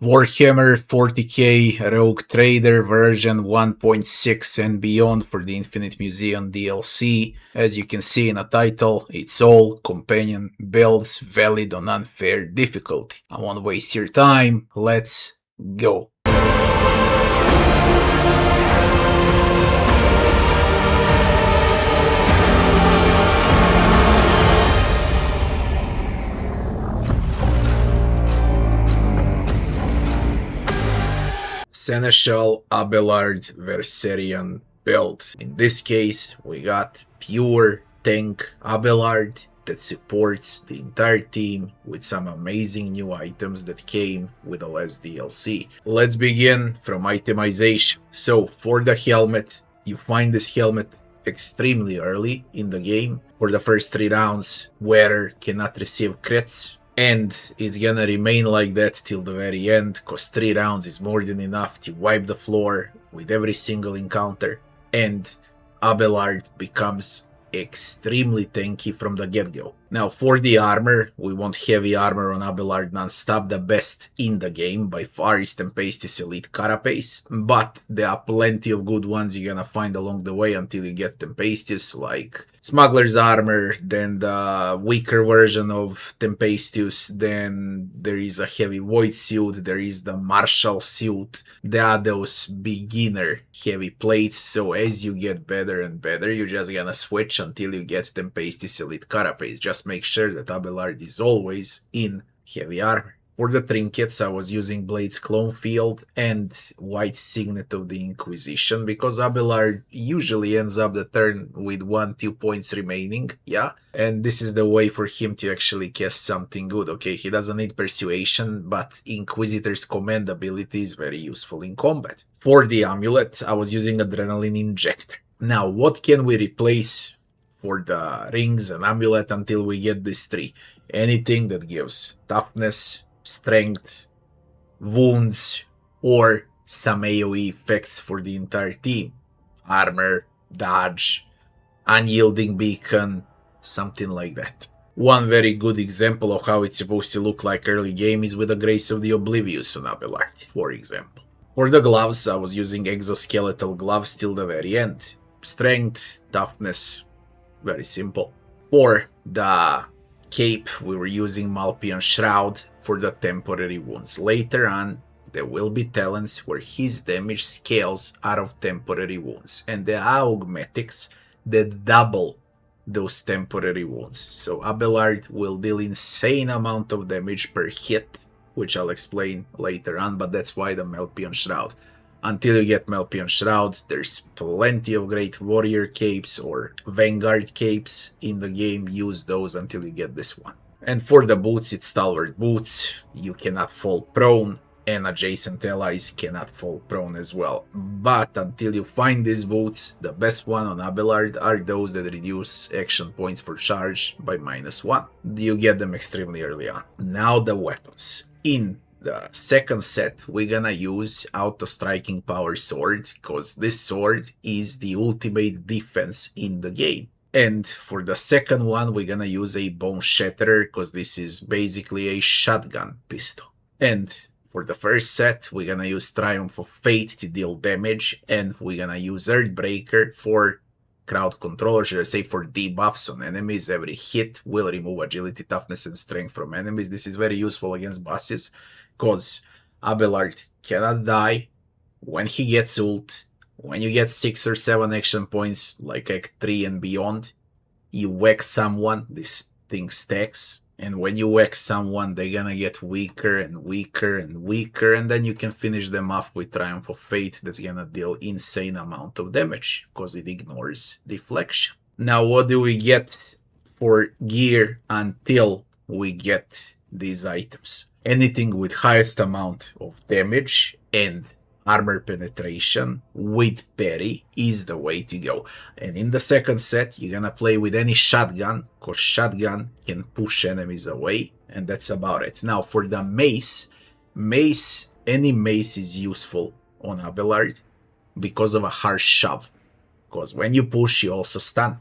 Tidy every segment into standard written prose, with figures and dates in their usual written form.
Warhammer 40K Rogue Trader version 1.6 and beyond for the Infinite Museion DLC. As you can see in the title, it's all companion builds valid on unfair difficulty. I won't waste your time, let's go. Seneschal Abelard Verserian build. In this case, we got pure tank Abelard that supports the entire team with some amazing new items that came with the last DLC. Let's begin from itemization. So for the helmet, you find this helmet extremely early in the game. For the first 3 rounds, wearer cannot receive crits. And it's gonna remain like that till the very end, cause 3 rounds is more than enough to wipe the floor with every single encounter, and Abelard becomes extremely tanky from the get-go. Now for the armor, we want heavy armor on Abelard non-stop. The best in the game by far is Tempestus Elite Carapace, but there are plenty of good ones you're gonna find along the way until you get Tempestus, like Smuggler's Armor, then the weaker version of Tempestus, then there is a heavy void suit, there is the martial suit, there are those beginner heavy plates, so as you get better and better, you're just gonna switch until you get Tempestus Elite Carapace. Just make sure that Abelard is always in heavy armor. For the trinkets, I was using Blade's Clone Field and White Signet of the Inquisition, because Abelard usually ends up the turn with 1-2 points remaining, yeah? And this is the way for him to actually cast something good, okay? He doesn't need Persuasion, but Inquisitor's command ability is very useful in combat. For the amulet, I was using Adrenaline Injector. Now, what can we replace for the rings and amulet until we get these 3? Anything that gives toughness, strength, wounds, or some AoE effects for the entire team. Armor, dodge, unyielding beacon, something like that. One very good example of how it's supposed to look like early game is with the Grace of the Oblivious on Abelard, for example. For the gloves, I was using exoskeletal gloves till the very end. Strength, toughness, very simple. For the cape, we were using Malpian Shroud for the temporary wounds. Later on, there will be talents where his damage scales out of temporary wounds, and there are augmetics that double those temporary wounds. So Abelard will deal insane amount of damage per hit, which I'll explain later on, but that's why the Malpian Shroud. Until you get Malpian Shroud, there's plenty of great warrior capes or Vanguard capes in the game. Use those until you get this one. And for the boots, it's Stalwart Boots. You cannot fall prone, and adjacent allies cannot fall prone as well. But until you find these boots, the best one on Abelard are those that reduce action points for charge by -1. You get them extremely early on. Now the weapons. In the second set, we're gonna use Auto-Striking Power Sword, because this sword is the ultimate defense in the game. And for the second one, we're gonna use a Bone Shatterer, because this is basically a shotgun pistol. And for the first set, we're gonna use Triumph of Fate to deal damage, and we're gonna use Earthbreaker for crowd control, or should I say for debuffs on enemies. Every hit will remove agility, toughness, and strength from enemies. This is very useful against bosses, because Abelard cannot die when he gets ult. When you get 6 or 7 action points, like Act 3 and beyond, you whack someone, this thing stacks, and when you whack someone, they're gonna get weaker and weaker and weaker, and then you can finish them off with Triumph of Fate that's gonna deal insane amount of damage, because it ignores deflection. Now, what do we get for gear until we get these items? Anything with highest amount of damage and armor penetration with parry is the way to go. And in the second set, you're gonna play with any shotgun, because shotgun can push enemies away, and that's about it. Now for the mace, any mace is useful on Abelard because of a harsh shove, because when you push, you also stun.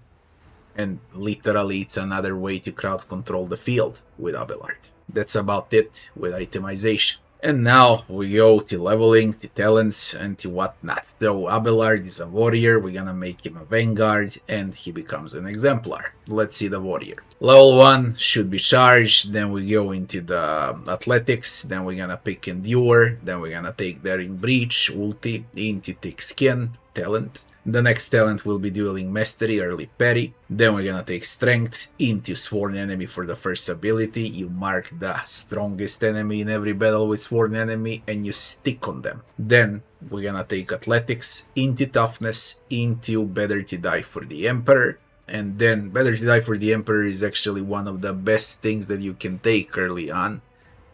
And literally, it's another way to crowd control the field with Abelard. That's about it with itemization. And now we go to leveling, to talents, and to whatnot. So Abelard is a warrior, we're gonna make him a Vanguard, and he becomes an Exemplar. Let's see the warrior. Level 1 should be charged, then we go into the athletics, then we're gonna pick Endure, then we're gonna take Daring Breach, ulti, into Thick Skin, talent. The next talent will be Dueling Mastery, Early Parry. Then we're gonna take Strength into Sworn Enemy for the first ability. You mark the strongest enemy in every battle with Sworn Enemy and you stick on them. Then we're gonna take Athletics into Toughness into Better to Die for the Emperor. And then Better to Die for the Emperor is actually one of the best things that you can take early on.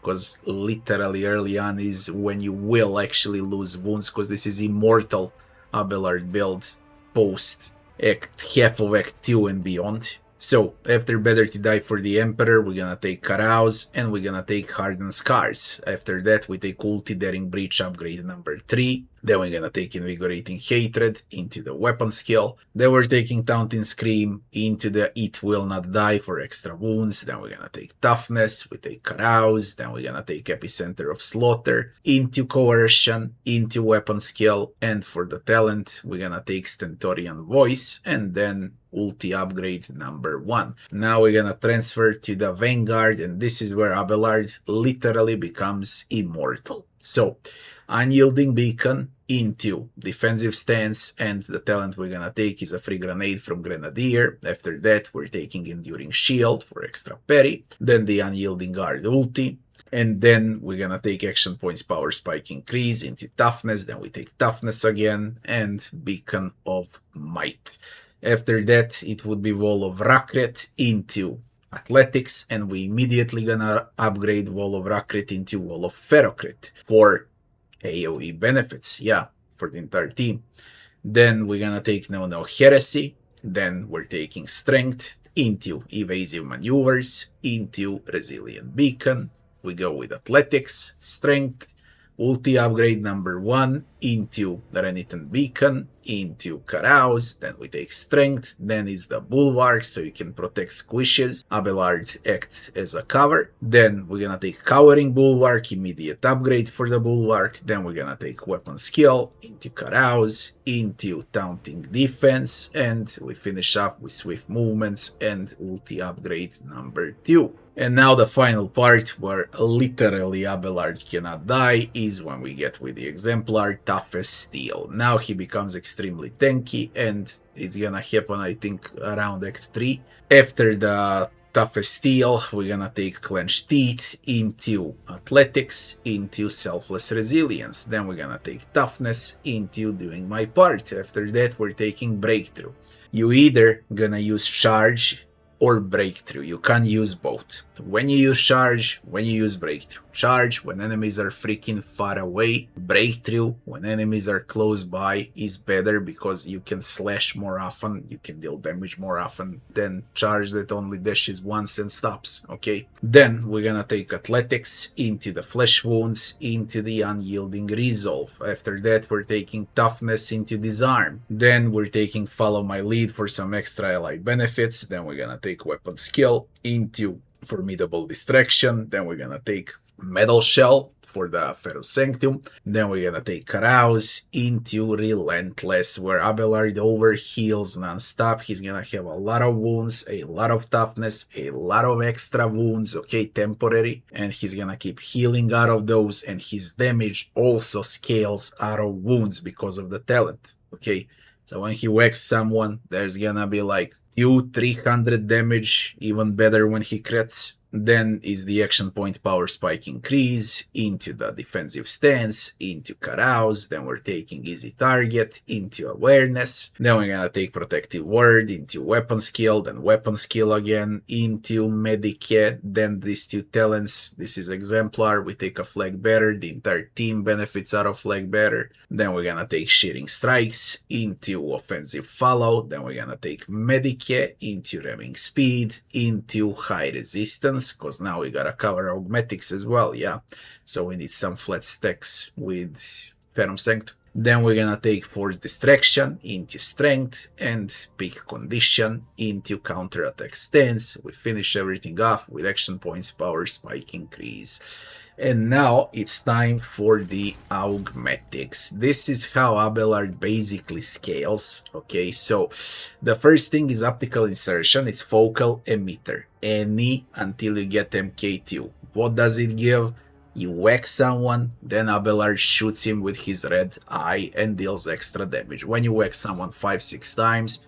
Because literally early on is when you will actually lose wounds, because this is immortal Abelard build post half of Act 2 and beyond. So, after Better to Die for the Emperor, we're gonna take Carouse and we're gonna take Hardened Scars. After that, we take Ulti Daring Breach upgrade number 3. Then we're gonna take Invigorating Hatred into the weapon skill. Then we're taking Taunting Scream into the It Will Not Die for extra wounds. Then we're gonna take Toughness, we take Carouse, then we're gonna take Epicenter of Slaughter into Coercion, into weapon skill, and for the talent, we're gonna take Stentorian Voice, and then Ulti upgrade number 1. Now we're gonna transfer to the Vanguard, and this is where Abelard literally becomes immortal. So, Unyielding Beacon into Defensive Stance, and the talent we're gonna take is a Free Grenade from Grenadier. After that, we're taking Enduring Shield for extra parry, then the Unyielding Guard ulti, and then we're gonna take action points power spike increase into Toughness, then we take Toughness again, and Beacon of Might. After that, it would be Wall of Rakret into Athletics, and we immediately gonna upgrade Wall of Rakret into Wall of Ferrocrit for AoE benefits, yeah, for the entire team. Then we're gonna take No Heresy, then we're taking Strength into Evasive Maneuvers, into Resilient Beacon. We go with Athletics, Strength, Ulti upgrade number 1 into the Renitent Beacon, into Carouse, then we take Strength, then it's the Bulwark so you can protect squishes. Abelard acts as a cover. Then we're gonna take Cowering Bulwark, immediate upgrade for the Bulwark. Then we're gonna take Weapon Skill into Carouse, into Taunting Defense, and we finish up with Swift Movements and Ulti upgrade number 2. And now the final part where literally Abelard cannot die is when we get with the Exemplar Tough as Steel. Now he becomes extremely tanky and it's gonna happen I think around Act 3. After the Tough as Steel, we're gonna take Clenched Teeth into Athletics, into Selfless Resilience. Then we're gonna take Toughness into Doing My Part. After that we're taking Breakthrough. You either gonna use Charge or Breakthrough. You can't use both. When you use Charge, when you use Breakthrough. Charge when enemies are freaking far away. Breakthrough when enemies are close by is better because you can slash more often, you can deal damage more often than Charge that only dashes once and stops, okay? Then we're gonna take Athletics into the Flesh Wounds, into the Unyielding Resolve. After that we're taking Toughness into Disarm. Then we're taking Follow My Lead for some extra ally benefits. Then we're gonna take Weapon Skill into Formidable Distraction. Then we're gonna take Metal Shell for the Ferrous Sanctum. Then we're gonna take Carouse into Relentless, where Abelard overheals non-stop. He's gonna have a lot of wounds, a lot of toughness, a lot of extra wounds, okay, temporary, and he's gonna keep healing out of those, and his damage also scales out of wounds because of the talent, okay? So when he whacks someone, there's gonna be like 200-300 damage, even better when he crits. Then is the action point power spike increase into the defensive stance, into Carouse. Then we're taking easy target into awareness. Then we're gonna take protective word into weapon skill, then weapon skill again into Medicate. Then these two talents, this is Exemplar, we take a flag bearer, the entire team benefits out of flag bearer. Then we're gonna take shearing strikes into offensive follow. Then we're gonna take Medicate into ramming speed, into high resistance, because now we gotta cover augmetics as well, yeah. So we need some flat stacks with Ferrum Sanctum. Then we're gonna take Force Distraction into Strength and Peak Condition into Counterattack Stance. We finish everything off with action points power spike increase. And now it's time for the augmetics. This is how Abelard basically scales. Okay, so the first thing is optical insertion. It's focal emitter. Any until you get MK2. What does it give? You whack someone, then Abelard shoots him with his red eye and deals extra damage. When you whack someone 5-6 times,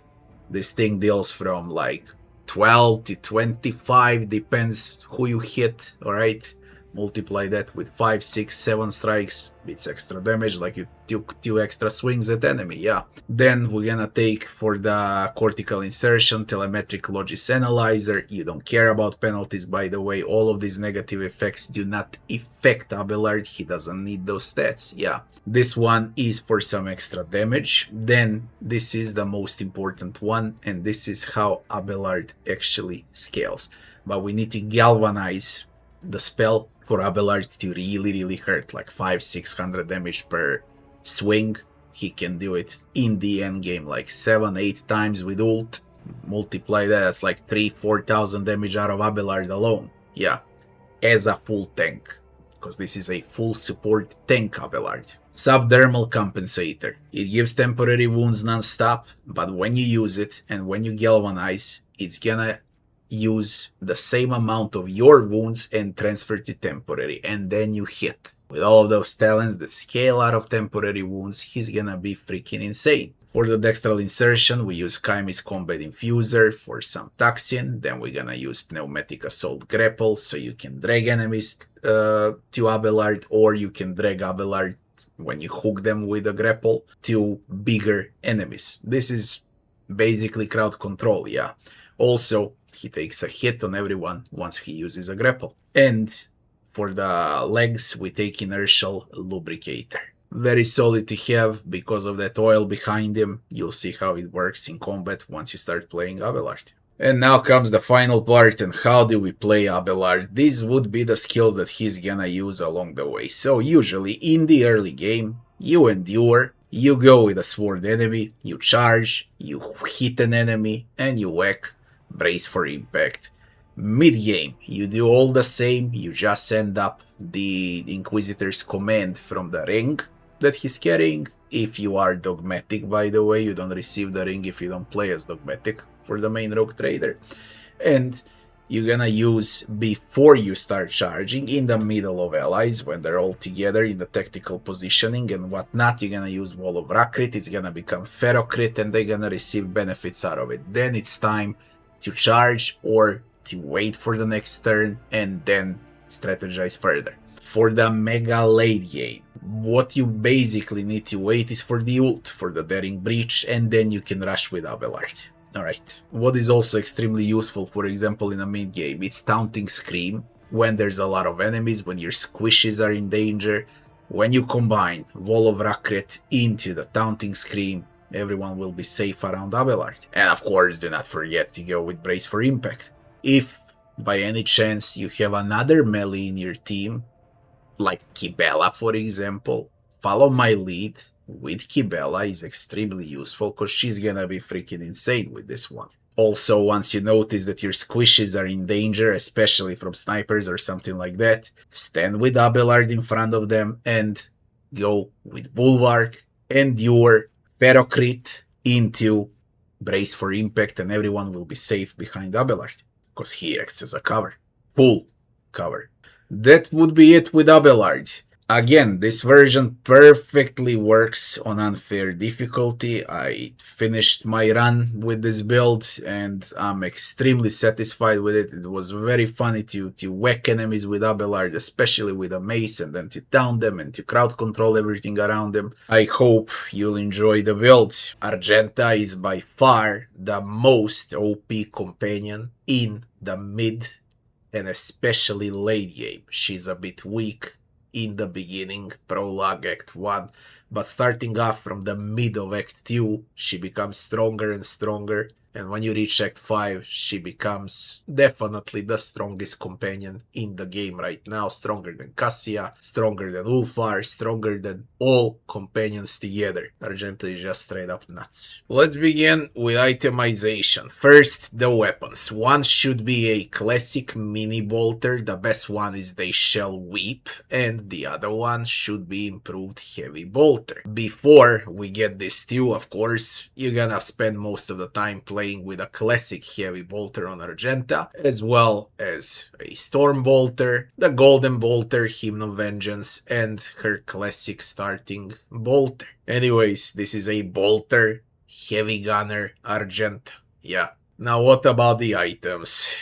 this thing deals from like 12 to 25, depends who you hit, alright? Multiply that with 5, 6, 7 strikes, it's extra damage, like you took 2 extra swings at enemy, yeah. Then we're gonna take for the cortical insertion, telemetric logis analyzer. You don't care about penalties, by the way. All of these negative effects do not affect Abelard, he doesn't need those stats, yeah. This one is for some extra damage. Then this is the most important one, and this is how Abelard actually scales. But we need to galvanize the spell for Abelard to really hurt, like 500-600 damage per swing. He can do it in the end game like 7-8 times with ult. Multiply that, that's like 3,000-4,000 damage out of Abelard alone. Yeah, as a full tank, because this is a full support tank Abelard. Subdermal compensator. It gives temporary wounds non-stop, but when you use it and when you galvanize, it's gonna use the same amount of your wounds and transfer to temporary, and then you hit. With all of those talents that scale out of temporary wounds, he's gonna be freaking insane. For the dextral insertion, we use Chime's Combat Infuser for some Tactician. Then we're gonna use Pneumatic Assault Grapple, so you can drag enemies to Abelard, or you can drag Abelard when you hook them with a grapple to bigger enemies. This is basically crowd control, yeah. Also, he takes a hit on everyone once he uses a grapple. And for the legs, we take Inertial Lubricator. Very solid to have because of that oil behind him. You'll see how it works in combat once you start playing Abelard. And now comes the final part, and how do we play Abelard? These would be the skills that he's gonna use along the way. So usually in the early game, you endure, you go with a sword enemy, you charge, you hit an enemy, and you whack. Brace for impact. Mid-game, you do all the same, you just send up the Inquisitor's command from the ring that he's carrying. If you are dogmatic, by the way, you don't receive the ring if you don't play as dogmatic for the main rogue trader. And you're gonna use before you start charging in the middle of allies when they're all together in the tactical positioning and whatnot. You're gonna use Wall of Rakrit, it's gonna become Ferocrit, and they're gonna receive benefits out of it. Then it's time to charge or to wait for the next turn and then strategize further. For the mega late game, what you basically need to wait is for the ult, for the Daring Breach, and then you can rush with Abelard. Alright, what is also extremely useful, for example in a mid game, it's Taunting Scream. When there's a lot of enemies, when your squishes are in danger, when you combine Wall of Rakret into the Taunting Scream, everyone will be safe around Abelard. And of course, do not forget to go with Brace for Impact. If by any chance you have another melee in your team, like Kibellah for example, follow my lead with Kibellah is extremely useful because she's gonna be freaking insane with this one. Also, once you notice that your squishes are in danger, especially from snipers or something like that, stand with Abelard in front of them and go with Bulwark, Endure, Ferocrit into Brace for Impact, and everyone will be safe behind Abelard because he acts as a cover. Full cover. That would be it with Abelard. Again, this version perfectly works on unfair difficulty. I finished my run with this build and I'm extremely satisfied with it. It was very funny to whack enemies with Abelard, especially with a mace, and then to down them and to crowd control everything around them. I hope you'll enjoy the build. Argenta is by far the most OP companion in the mid and especially late game. She's a bit weak in the beginning, prologue, Act 1, but starting off from the mid of Act 2, she becomes stronger and stronger. And when you reach Act 5, she becomes definitely the strongest companion in the game right now. Stronger than Cassia, stronger than Ulfar, stronger than all companions together. Argenta is just straight up nuts. Let's begin with itemization. First, the weapons. One should be a classic mini bolter. The best one is the shell whip, and the other one should be improved heavy bolter. Before we get this too, of course, you're gonna spend most of the time playing with a classic heavy bolter on Argenta, as well as a storm bolter, the golden bolter, Hymn of Vengeance, and her classic starting bolter. Anyways, this is a bolter, heavy gunner, Argenta. Yeah. Now what about the items?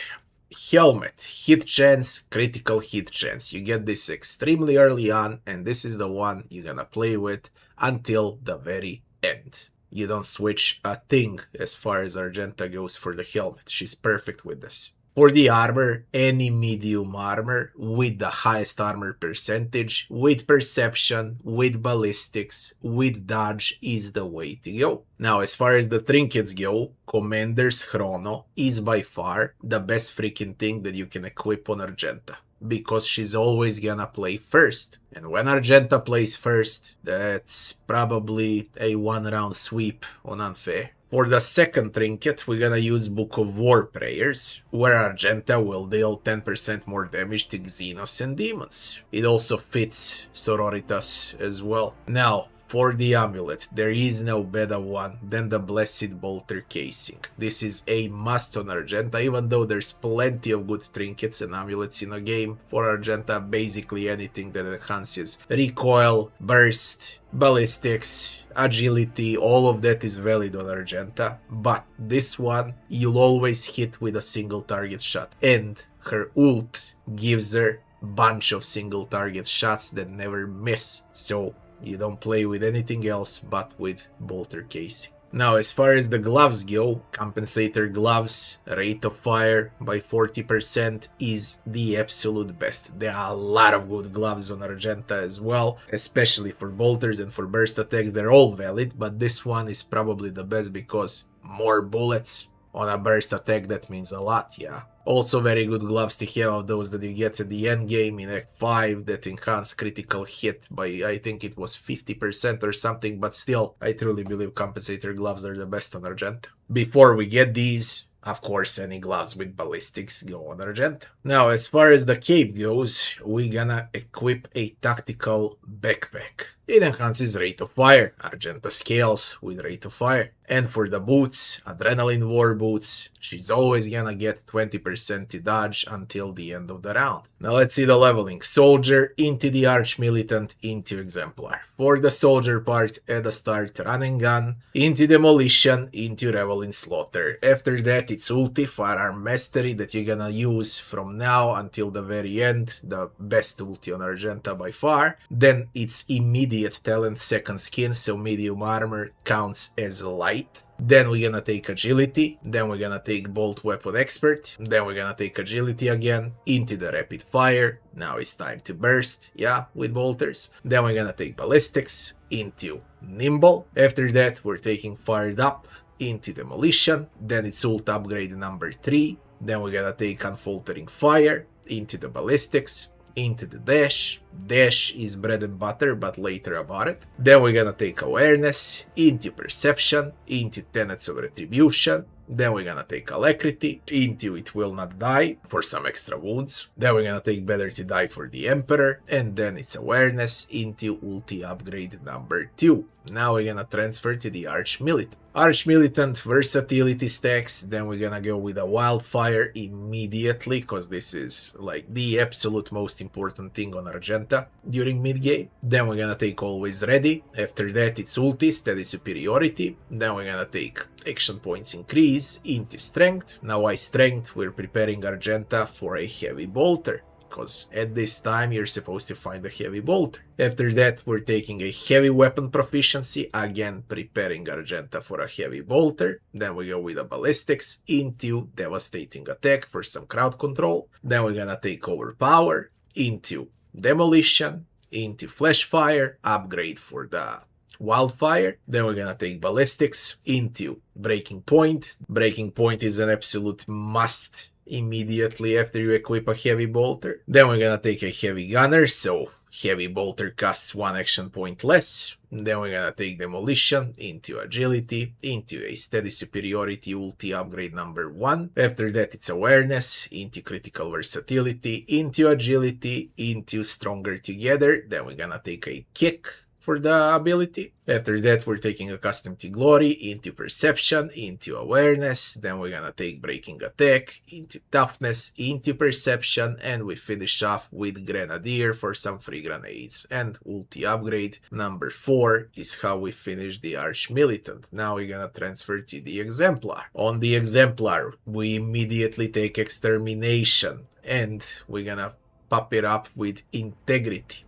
Helmet, hit chance, critical hit chance. You get this extremely early on, and this is the one you're gonna play with until the very end. You don't switch a thing as far as Argenta goes for the helmet. She's perfect with this. For the armor, any medium armor with the highest armor percentage, with perception, with ballistics, with dodge is the way to go. Now, as far as the trinkets go, Commander's Chrono is by far the best freaking thing that you can equip on Argenta, because she's always gonna play first. And when Argenta plays first, that's probably a one-round sweep on Unfair. For the second trinket, we're gonna use Book of War Prayers, where Argenta will deal 10% more damage to Xenos and Demons. It also fits Sororitas as well. Now, for the amulet, there is no better one than the Blessed Bolter Casing. This is a must on Argenta, even though there's plenty of good trinkets and amulets in a game. For Argenta, basically anything that enhances recoil, burst, ballistics, agility, all of that is valid on Argenta. But this one, you'll always hit with a single target shot. And her ult gives her a bunch of single target shots that never miss. So you don't play with anything else but with bolter casing. Now, as far as the gloves go, Compensator gloves, rate of fire by 40% is the absolute best. There are a lot of good gloves on Argenta as well, especially for bolters and for burst attacks. They're all valid, but this one is probably the best because more bullets on a burst attack, that means a lot, yeah. Also very good gloves to have of those that you get at the end game in Act 5 that enhance critical hit by, I think it was 50% or something, but still, I truly believe Compensator gloves are the best on Argenta. Before we get these, of course, any gloves with ballistics go on Argenta. Now, as far as the cape goes, we're gonna equip a tactical backpack. It enhances rate of fire. Argenta scales with rate of fire. And for the boots, Adrenaline War boots, she's always gonna get 20% to dodge until the end of the round. Now let's see the leveling. Soldier into the Arch-Militant into Exemplar. For the soldier part, at the start, Run and Gun, into Demolition, into Revel in Slaughter. After that, it's ulti, Firearm Mastery that you're gonna use from now until the very end. The best ulti on Argenta by far. Then it's immediate talent second skin, so medium armor counts as light. Then we're gonna take agility, then we're gonna take bolt weapon expert, then we're gonna take agility again, into the rapid fire. Now it's time to burst, yeah, with bolters. Then we're gonna take ballistics, into nimble. After that, we're taking fired up, into demolition. Then it's ult upgrade number 3. Then we're gonna take unfaltering fire, into the ballistics, into the dash. Dash is bread and butter, but later about it. Then we're gonna take awareness, into perception, into tenets of retribution. Then we're gonna take alacrity, into it will not die for some extra wounds. Then we're gonna take better to die for the emperor, and then it's awareness into ulti upgrade number 2. Now we're gonna transfer to the Arch-Militant. Arch-Militant versatility stacks, then we're gonna go with a wildfire immediately, because this is like the absolute most important thing on Argenta during mid-game. Then we're gonna take always ready. After that it's ulti, steady superiority. Then we're gonna take action points increase into strength. Now why strength? We're preparing Argenta for a heavy bolter, because at this time you're supposed to find a heavy bolter. After that, we're taking a heavy weapon proficiency, again preparing Argenta for a heavy bolter. Then we go with a ballistics into devastating attack for some crowd control. Then we're gonna take overpower into demolition, into flash fire, upgrade for the Wildfire. Then we're gonna take Ballistics into Breaking Point. Breaking Point is an absolute must immediately after you equip a Heavy Bolter. Then we're gonna take a Heavy Gunner, so Heavy Bolter costs 1 action point less. Then we're gonna take Demolition into Agility, into a Steady Superiority ulti upgrade number 1. After that it's Awareness, into Critical Versatility, into Agility, into Stronger Together. Then we're gonna take a Kick for the ability. After that we're taking Accustomed to Glory, into Perception, into Awareness. Then we're gonna take Breaking Attack, into Toughness, into Perception, and we finish off with Grenadier for some free grenades. And ulti upgrade number 4 is how we finish the Arch-Militant. Now we're gonna transfer to the Exemplar. On the Exemplar we immediately take Extermination, and we're gonna pop it up with Integrity.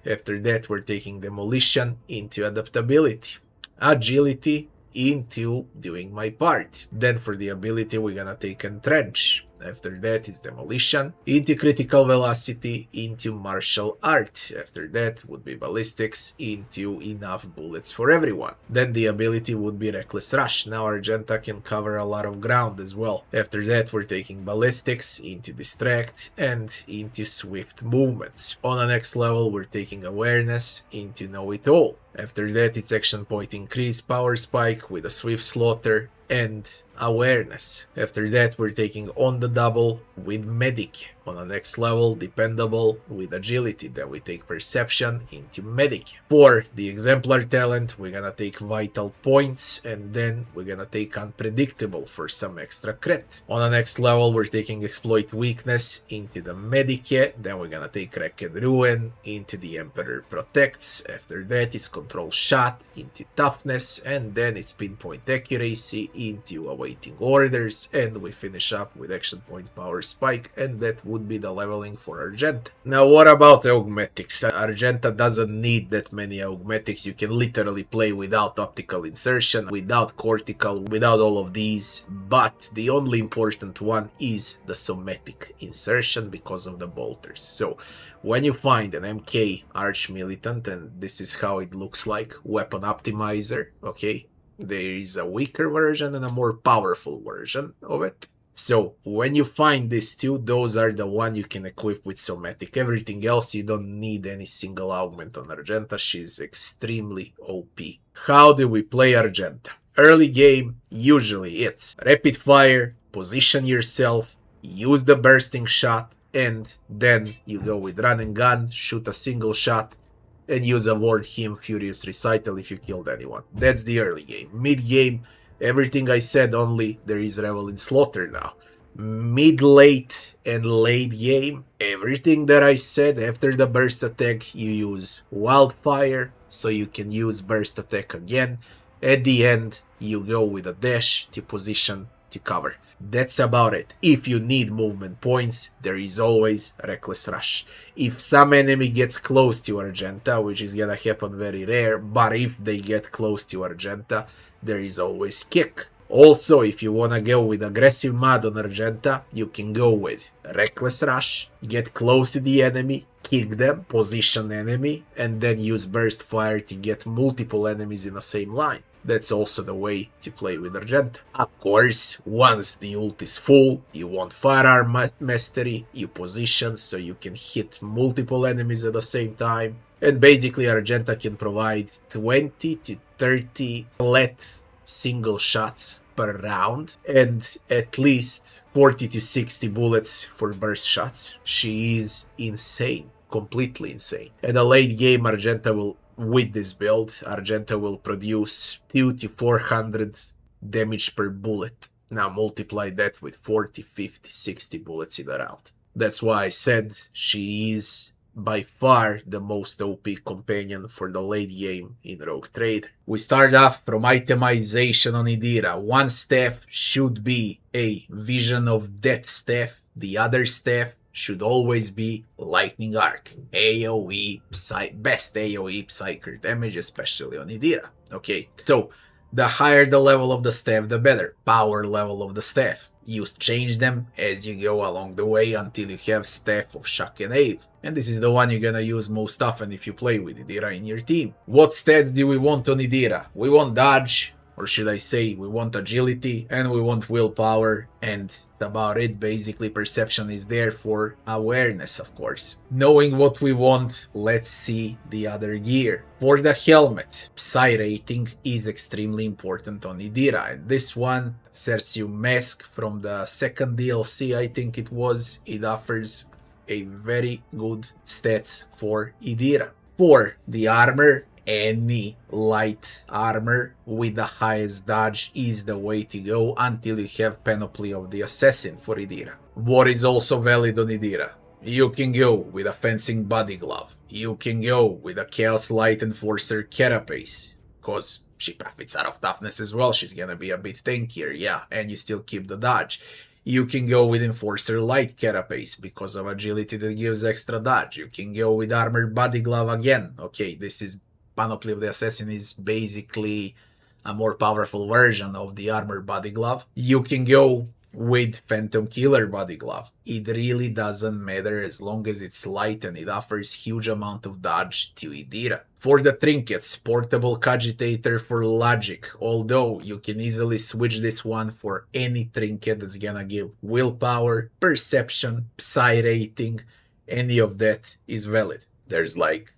After that we're taking Demolition into Adaptability, Agility into Doing My Part. Then for the ability we're gonna take Entrench. After that is Demolition, into Critical Velocity, into Martial Art. After that would be Ballistics, into Enough Bullets for Everyone. Then the ability would be Reckless Rush. Now Argenta can cover a lot of ground as well. After that we're taking Ballistics, into Distract, and into Swift Movements. On the next level we're taking Awareness, into Know It All. After that it's Action Point Increase, Power Spike with a Swift Slaughter, and Awareness. After that we're taking On the Double with Medic. On the next level, Dependable with Agility. Then we take Perception into Medic. For the Exemplar talent we're gonna take Vital Points, and then we're gonna take Unpredictable for some extra crit. On the next level we're taking Exploit Weakness into the Medic. Then we're gonna take Wreck and Ruin into the Emperor Protects. After that it's Control Shot into Toughness, and then it's Pinpoint Accuracy into Awaiting Orders, and we finish up with Action Point Power Spike, and that would be the leveling for Argenta. Now what about Augmetics? Argenta doesn't need that many Augmetics. You can literally play without Optical Insertion, without Cortical, without all of these, but the only important one is the Somatic Insertion because of the bolters. So when you find an MK Arch-Militant, and this is how it looks like, Weapon Optimizer, okay? There is a weaker version and a more powerful version of it. So when you find these two, those are the one you can equip with Somatic. Everything else you don't need any single augment on Argenta. She's extremely OP. How do we play Argenta? Early game, usually it's Rapid Fire, position yourself, use the Bursting Shot, and then you go with Run and Gun, shoot a single shot, and use a Warn Him Furious Recital if you killed anyone. That's the early game. Mid game, everything I said, only there is Revel in Slaughter now. Mid, late, and late game, everything that I said. After the burst attack you use Wildfire, so you can use burst attack again. At the end you go with a dash to position to cover. That's about it. If you need movement points, there is always Reckless Rush. If some enemy gets close to Argenta, which is gonna happen very rare, but if they get close to Argenta, there is always Kick. Also, if you wanna go with aggressive mod on Argenta, you can go with Reckless Rush, get close to the enemy, kick them, position enemy, and then use Burst Fire to get multiple enemies in the same line. That's also the way to play with Argenta. Of course, once the ult is full, you want Firearm Mastery, you position so you can hit multiple enemies at the same time. And basically Argenta can provide 20 to 30 flat single shots per round, and at least 40 to 60 bullets for burst shots. She is insane, completely insane. At the late game, Argenta will, with this build, Argenta will produce 2 to 400 damage per bullet. Now multiply that with 40, 50, 60 bullets in a round. That's why I said she is by far the most OP companion for the late game in Rogue Trade. We start off from itemization on Idira. One staff should be a Vision of Death staff. The other staff should always be Lightning Arc. AoE, best AoE Psyker damage, especially on Idira. Okay, so the higher the level of the staff, the better. Power level of the staff. You change them as you go along the way until you have Staff of Shock and Awe. And this is the one you're gonna use most often if you play with Idira in your team. What stats do we want on Idira? We want dodge, or should I say we want agility, and we want willpower, and that's about it. Basically, perception is there for awareness, of course. Knowing what we want, let's see the other gear. For the helmet, Psy rating is extremely important on Idira, and this one sets you Mask from the second DLC, I think it was. It offers a very good stats for Idira. For the armor, any light armor with the highest dodge is the way to go until you have Panoply of the Assassin for Idira. What is also valid on Idira? You can go with a Fencing Body Glove. You can go with a Chaos Light Enforcer Carapace, cause she profits out of toughness as well. She's gonna be a bit tankier, yeah, and you still keep the dodge. You can go with Enforcer Light Carapace because of agility that gives extra dodge. You can go with Armored Body Glove again. Okay, this is Panoply of the Assassin is basically a more powerful version of the Armored Body Glove. You can go with Phantom Killer Body Glove. It really doesn't matter as long as it's light and it offers huge amount of dodge to Idira. For the trinkets, Portable Cogitator for Logic, although you can easily switch this one for any trinket that's gonna give willpower, perception, Psy rating, any of that is valid. There's like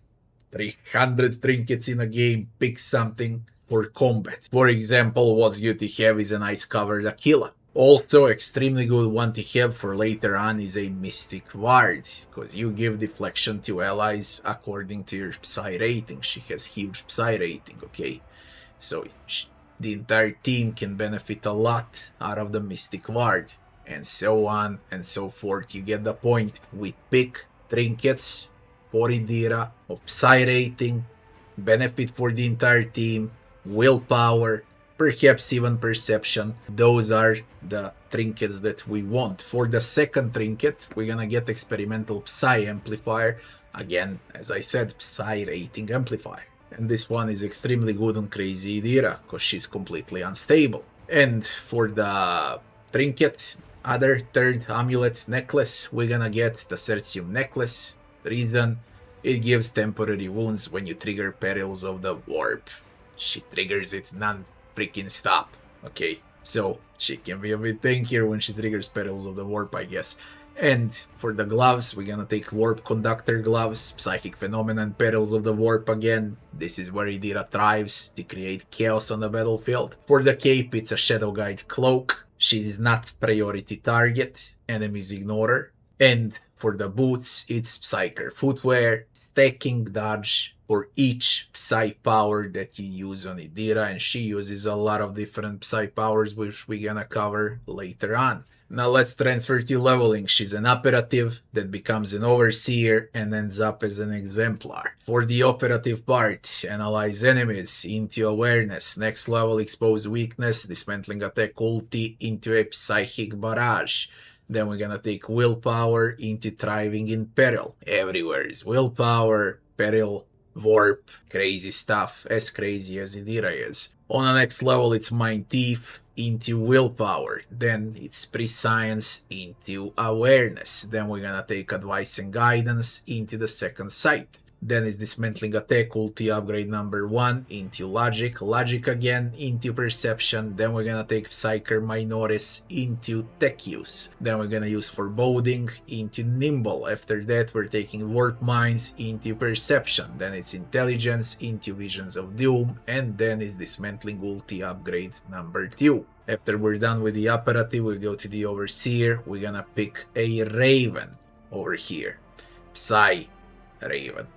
300 trinkets in a game, pick something for combat. For example, what's good to have is an Ice Covered Aquila. Also, extremely good one to have for later on is a Mystic Ward, because you give deflection to allies according to your Psy rating. She has huge Psy rating, okay? So the entire team can benefit a lot out of the Mystic Ward, and so on and so forth. You get the point. We pick trinkets for Idira of Psy rating, benefit for the entire team, willpower, perhaps even perception. Those are the trinkets that we want. For the second trinket, we're gonna get Experimental Psy Amplifier. Again, as I said, Psy rating amplifier. And this one is extremely good on Crazy Idira, because she's completely unstable. And for the trinket, other third amulet necklace, we're gonna get the Certium Necklace. Reason, it gives temporary wounds when you trigger Perils of the Warp. She triggers it non-freaking stop, okay? So she can be a bit tankier when she triggers Perils of the Warp, I guess. And for the gloves, we're gonna take Warp Conductor gloves, Psychic Phenomenon, Perils of the Warp again. This is where Idira thrives to create chaos on the battlefield. For the cape, it's a Shadow Guide cloak. She is not priority target, enemies ignore her. And for the boots, it's Psyker footwear, stacking dodge for each Psy power that you use on Idira, and she uses a lot of different Psy powers, which we're gonna cover later on. Now let's transfer to leveling. She's an operative that becomes an overseer and ends up as an exemplar. For the operative part, analyze enemies into awareness, next level expose weakness, dismantling attack ulti into a psychic barrage. Then we're gonna take willpower into thriving in peril. Everywhere is willpower, peril, warp, crazy stuff, as crazy as Idira is. On the next level, it's Mind Thief into willpower. Then it's Prescience into awareness. Then we're gonna take Advice and Guidance into the second sight. Then it's Dismantling Attack ulti upgrade number 1 into Logic, Logic again into Perception. Then we're gonna take Psyker Minoris into Tech use. Then we're gonna use Foreboding into Nimble. After that we're taking Warp Minds into Perception. Then it's Intelligence into Visions of Doom. And then it's Dismantling ulti upgrade number 2. After we're done with the operative, we go to the Overseer. We're gonna pick a Raven over here. Psy Raven.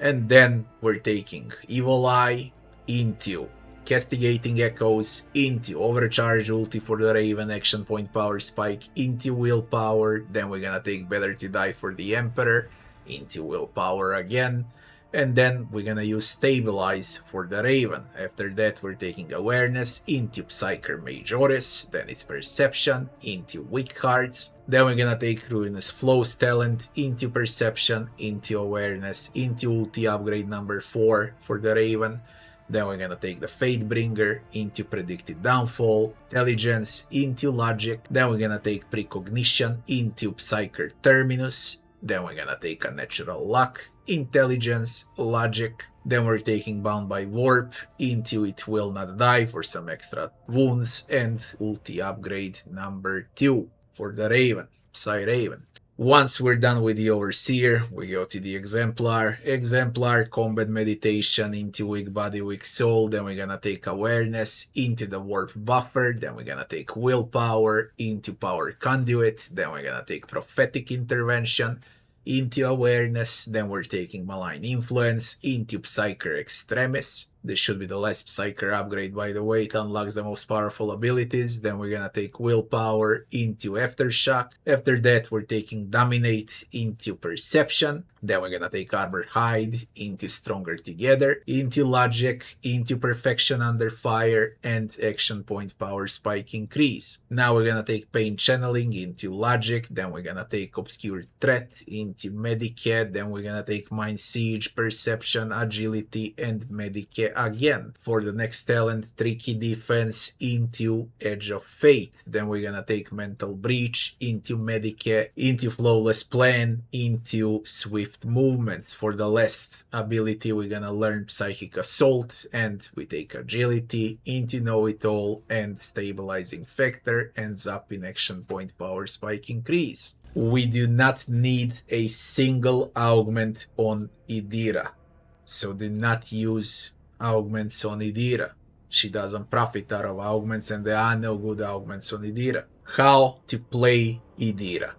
And then we're taking Evil Eye into Castigating Echoes, into Overcharge ulti for the Raven, action point power spike, into willpower. Then we're gonna take Better to Die for the Emperor, into willpower again. And then we're gonna use Stabilize for the Raven. After that we're taking Awareness into Psyker Majoris, then it's Perception into Weak Hearts. Then we're gonna take Ruinous Flows talent into Perception, into Awareness, into ulti upgrade number 4 for the Raven. Then we're gonna take the Fatebringer into Predicted Downfall, Intelligence into Logic. Then we're gonna take Precognition into Psyker Terminus. Then we're gonna take a Natural Luck, Intelligence, Logic. Then we're taking Bound by Warp into It Will Not Die for some extra wounds, and ulti upgrade number 2 for the Raven, Psy Raven. Once we're done with the Overseer, we go to the Exemplar. Exemplar, Combat Meditation into Weak Body, Weak Soul. Then we're gonna take Awareness into the Warp Buffer. Then we're gonna take Willpower into Power Conduit. Then we're gonna take Prophetic Intervention into Awareness. Then we're taking Malign Influence into Psyker Extremis. This should be the last Psyker upgrade, by the way. It unlocks the most powerful abilities. Then we're gonna take Willpower into Aftershock. After that, we're taking Dominate into Perception. Then we're gonna take Armor Hide into Stronger Together, into Logic, into Perfection Under Fire, and Action Point Power Spike Increase. Now we're gonna take Pain Channeling into Logic. Then we're gonna take Obscure Threat into Medicae. Then we're gonna take Mind Siege, Perception, Agility, and Medicae again. For the next talent, Tricky Defense into Edge of Fate. Then we're gonna take Mental Breach into Medicae, into Flawless Plan, into Swift Movements. For the last ability, we're gonna learn Psychic Assault, and we take Agility into Know-It-All, and Stabilizing Factor ends up in Action Point Power Spike Increase. We do not need a single augment on Idira, so do not use augments on Idira. She doesn't profit out of augments, and there are no good augments on Idira. How to play Idira?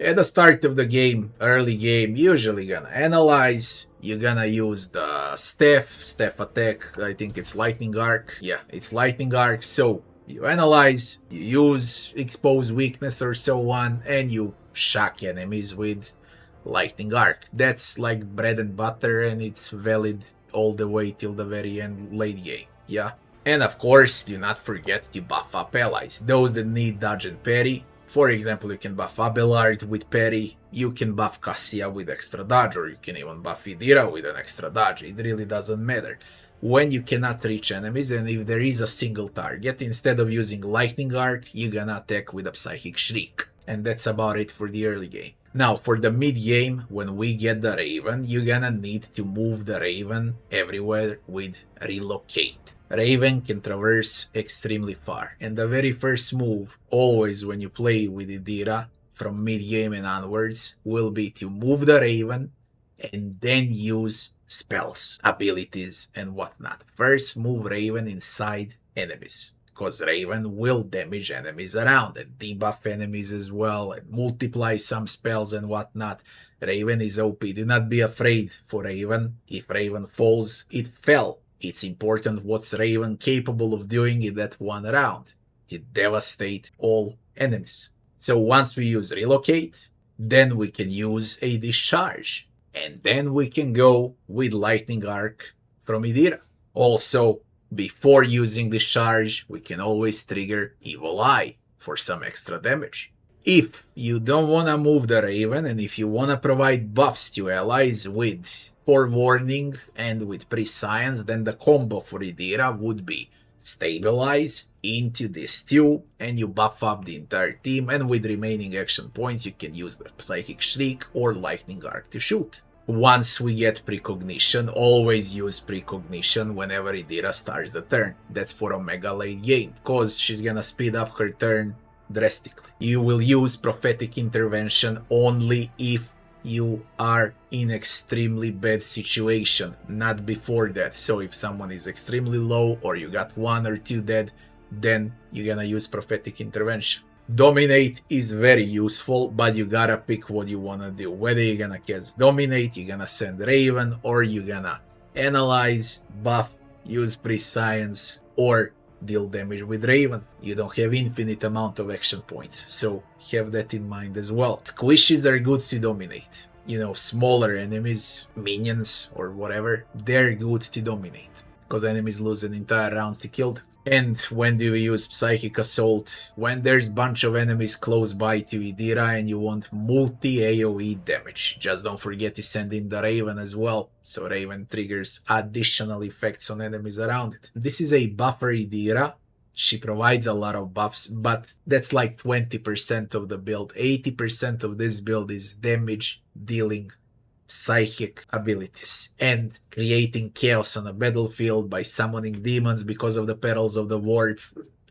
At the start of the game, early game, usually gonna analyze. You're gonna use the staff attack. I think it's Lightning Arc. Yeah, it's Lightning Arc. So you analyze, you use Expose Weakness or so on, and you shock enemies with Lightning Arc. That's like bread and butter, and it's valid all the way till the very end, late game. Yeah. And of course, do not forget to buff up allies. Those that need dodge and parry. For example, you can buff Abelard with parry, you can buff Cassia with extra dodge, or you can even buff Idira with an extra dodge. It really doesn't matter. When you cannot reach enemies, and if there is a single target, instead of using Lightning Arc, you're gonna attack with a Psychic Shriek. And that's about it for the early game. Now, for the mid-game, when we get the Raven, you're gonna need to move the Raven everywhere with Relocate. Raven can traverse extremely far, and the very first move, always when you play with Idira, from mid-game and onwards, will be to move the Raven, and then use spells, abilities, and whatnot. First, move Raven inside enemies, because Raven will damage enemies around, and debuff enemies as well, and multiply some spells and whatnot. Raven is OP, do not be afraid for Raven. If Raven falls, it fell. It's important what's Raven capable of doing in that one round, to devastate all enemies. So once we use Relocate, then we can use a Discharge, and then we can go with Lightning Arc from Idira. Also, before using Discharge, we can always trigger Evil Eye for some extra damage. If you don't want to move the Raven, and if you want to provide buffs to allies with Forewarning and with Prescience, then the combo for Idira would be Stabilize into this 2, and you buff up the entire team, and with remaining action points you can use the Psychic Shriek or Lightning Arc to shoot. Once we get Precognition, always use Precognition whenever Idira starts the turn. That's for a mega late game, cause she's gonna speed up her turn drastically. You will use Prophetic Intervention only if you are in extremely bad situation, not before that. So if someone is extremely low, or you got 1 or 2 dead, then you're gonna use Prophetic Intervention. Dominate is very useful, but you gotta pick what you wanna do. Whether you're gonna cast Dominate, you're gonna send Raven, or you're gonna analyze, buff, use Prescience, or deal damage with Raven. You don't have infinite amount of action points, so have that in mind as well. Squishes are good to dominate. You know, smaller enemies, minions or whatever, they're good to dominate, because enemies lose an entire round to kill them. And when do we use Psychic Assault? When there's bunch of enemies close by to Idira and you want multi-AoE damage. Just don't forget to send in the Raven as well, so Raven triggers additional effects on enemies around it. This is a buffer Idira. She provides a lot of buffs, but that's like 20% of the build. 80% of this build is damage dealing psychic abilities and creating chaos on a battlefield by summoning demons because of the perils of the warp.